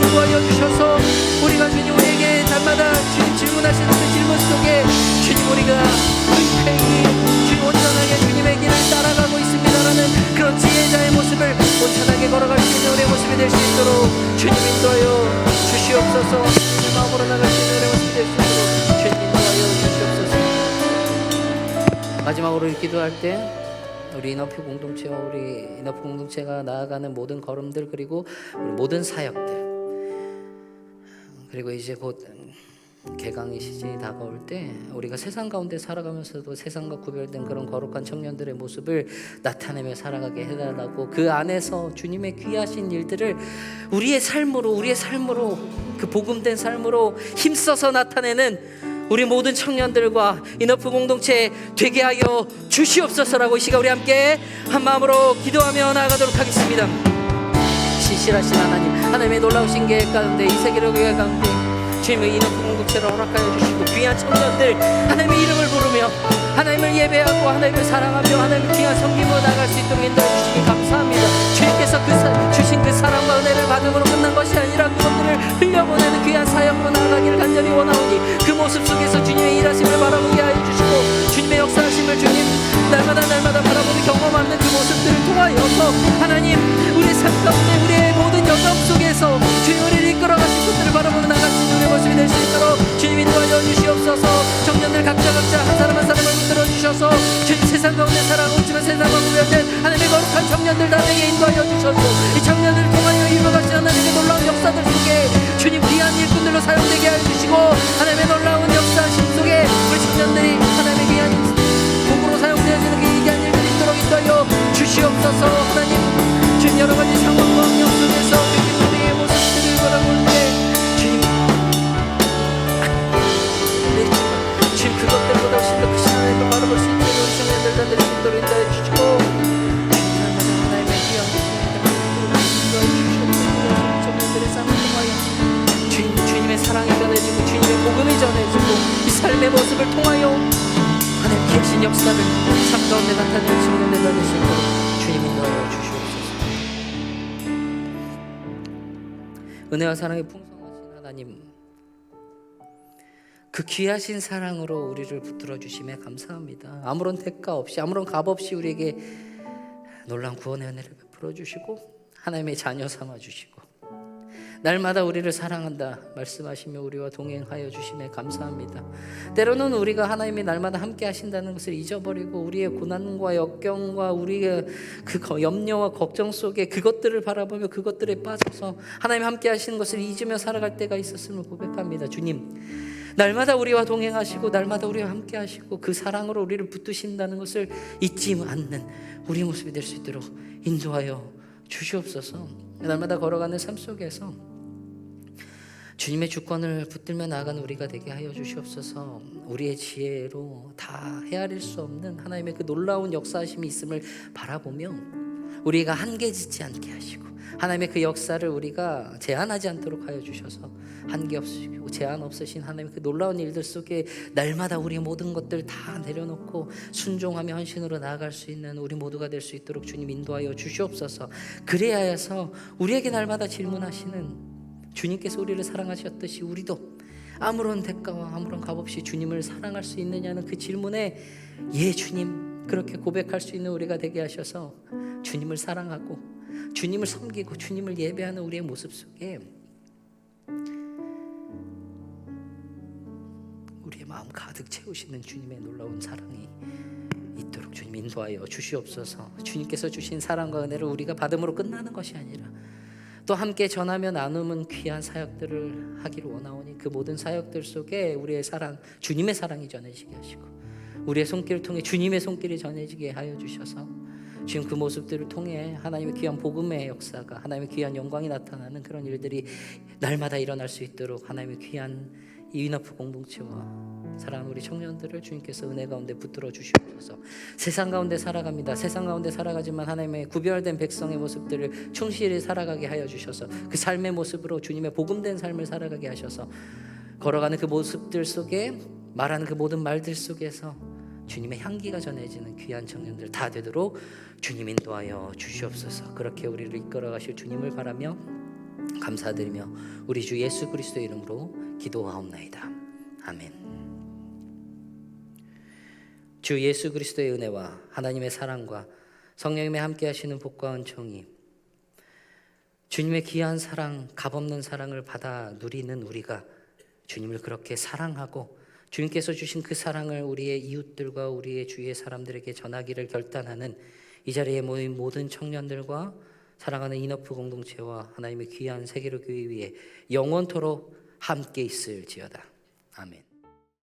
인도하여 주셔서 우리가 주님 우리에게 날마다 주님 질문하시는 그 질문 속에 주님 우리가 흔쾌히 주님 온전하게 주님의 길을 따라가고 있습니다라는 그런 지혜자의 모습을 온전하게 걸어갈 수 있는 우리의 모습이 될 수 있도록 주님 인도하여 주시옵소서. 내 마음으로 나갈 수 있는 우리의 모습이 될 수 있도록 주님 인도하여 주시옵소서. 마지막으로 기도할 때 우리 이너프 공동체와 우리 이너프 공동체가 나아가는 모든 걸음들, 그리고 우리 모든 사역들, 그리고 이제 곧 개강의 시즌이 다가올 때 우리가 세상 가운데 살아가면서도 세상과 구별된 그런 거룩한 청년들의 모습을 나타내며 살아가게 해달라고, 그 안에서 주님의 귀하신 일들을 우리의 삶으로 그 복음된 삶으로 힘써서 나타내는 우리 모든 청년들과 이너프 공동체 되게 하여 주시옵소서라고 이 시간 우리 함께 한 마음으로 기도하며 나아가도록 하겠습니다. 신실하신 하나님의 놀라우신 계획 가운데, 이 세계를 계획 가운데 주님의 이너프 공동체를 허락하여 주시고 귀한 청년들 하나님의 이름을 부르며 하나님을 예배하고 하나님을 사랑하며 하나님의 귀한 섬김으로 나아갈 수 있도록 인도해 주시기 감사합니다. 주님께서 주신 그 사랑과 은혜를 받음으로 끝난 것이 아니라 그것들을 흘려보내는 귀한 사역으로 나아가기를 간절히 원하오니, 그 모습 속에서 주님의 일하심을 바라보게 하여 주시고 주님의 역사하심을 주님 날마다 바라보는 경험하는 그 모습들을 통하여서 하나님 우리의 삶 가운데 우리의 모든 여정 속에서 주님 우리를 이끌어가신 것들을 바라보며 나아갈 수 있는 우리의 모습이 될 수 있도록 주님 인도하여 주시옵소서. 청년들 각자 한 사람 한 사람을 붙들어 주셔서 주님 세상 가운데 살아가고 있지만 세상과 구별된 하나님의 거룩한 청년들 다되게 인도하여 주셔서 이 청년들을 통하여 이루어가신 하나님의 놀라운 역사들 속에 주님 귀한 일꾼들로 사용되게 하여 주시고 하나님의 놀라운 역사심 속에 우리 청년들이 하나님의 귀한 복으로 사용되어지는 그 귀한 일들이 있도록 인도하여 주시옵소서. 하나님 주님 여러가지 상황과 환경 속에서 우리의 모습들을 바라보는데 주님 그것들보다 훨씬 더 크신 하나님을 바라볼 수 있는 우리 청년들 다들이 있도록 인도해 주시고 하나님의 귀한 청년들의 삶을 통하여 주님의 사랑이 전해지고 주님의 복음이 전해지고 이 삶의 모습을 통하여 하나님 귀하신 역사를 삶 가운데 나타내는 청년들 다될 수 있도록 주님 인도하여 주시옵소서. 은혜와 사랑이 풍성하신 하나님, 그 귀하신 사랑으로 우리를 붙들어 주심에 감사합니다. 아무런 대가 없이 아무런 값 없이 우리에게 놀라운 구원의 은혜를 베풀어 주시고 하나님의 자녀 삼아 주시고 날마다 우리를 사랑한다 말씀하시며 우리와 동행하여 주심에 감사합니다. 때로는 우리가 하나님이 날마다 함께 하신다는 것을 잊어버리고 우리의 고난과 역경과 우리의 그 염려와 걱정 속에 그것들을 바라보며 그것들에 빠져서 하나님 함께 하시는 것을 잊으며 살아갈 때가 있었음을 고백합니다. 주님 날마다 우리와 동행하시고 날마다 우리와 함께 하시고 그 사랑으로 우리를 붙드신다는 것을 잊지 않는 우리의 모습이 될 수 있도록 인도하여 주시옵소서. 날마다 걸어가는 삶 속에서 주님의 주권을 붙들며 나아가는 우리가 되게 하여 주시옵소서. 우리의 지혜로 다 헤아릴 수 없는 하나님의 그 놀라운 역사하심이 있음을 바라보며 우리가 한계짓지 않게 하시고 하나님의 그 역사를 우리가 제한하지 않도록 하여 주셔서 한계 없으시고 제한 없으신 하나님의 그 놀라운 일들 속에 날마다 우리의 모든 것들 다 내려놓고 순종하며 헌신으로 나아갈 수 있는 우리 모두가 될 수 있도록 주님 인도하여 주시옵소서. 그래야 해서 우리에게 날마다 질문하시는 주님께서 우리를 사랑하셨듯이 우리도 아무런 대가와 아무런 값 없이 주님을 사랑할 수 있느냐는 그 질문에 예 주님 그렇게 고백할 수 있는 우리가 되게 하셔서 주님을 사랑하고 주님을 섬기고 주님을 예배하는 우리의 모습 속에 우리의 마음 가득 채우시는 주님의 놀라운 사랑이 있도록 주님 인도하여 주시옵소서. 주님께서 주신 사랑과 은혜를 우리가 받음으로 끝나는 것이 아니라 또 함께 전하며 나누는 귀한 사역들을 하기를 원하오니 그 모든 사역들 속에 우리의 사랑, 주님의 사랑이 전해지게 하시고 우리의 손길을 통해 주님의 손길이 전해지게 하여 주셔서 지금 그 모습들을 통해 하나님의 귀한 복음의 역사가 하나님의 귀한 영광이 나타나는 그런 일들이 날마다 일어날 수 있도록 하나님의 귀한 이너프 공동체와 사랑하는 우리 청년들을 주님께서 은혜 가운데 붙들어 주시옵소서. 세상 가운데 살아갑니다. 세상 가운데 살아가지만 하나님의 구별된 백성의 모습들을 충실히 살아가게 하여 주셔서 그 삶의 모습으로 주님의 복음된 삶을 살아가게 하셔서 걸어가는 그 모습들 속에 말하는 그 모든 말들 속에서 주님의 향기가 전해지는 귀한 청년들 다 되도록 주님 인도하여 주시옵소서. 그렇게 우리를 이끌어 가실 주님을 바라며 감사드리며 우리 주 예수 그리스도의 이름으로 기도하옵나이다. 아멘. 주 예수 그리스도의 은혜와 하나님의 사랑과 성령님의 함께 하시는 복과 은총이 주님의 귀한 사랑, 값없는 사랑을 받아 누리는 우리가 주님을 그렇게 사랑하고 주님께서 주신 그 사랑을 우리의 이웃들과 우리의 주위의 사람들에게 전하기를 결단하는 이 자리에 모인 모든 청년들과 사랑하는 인어프 공동체와 하나님의 귀한 세계로 교회 위에 영원토록 함께 있을지어다. 아멘.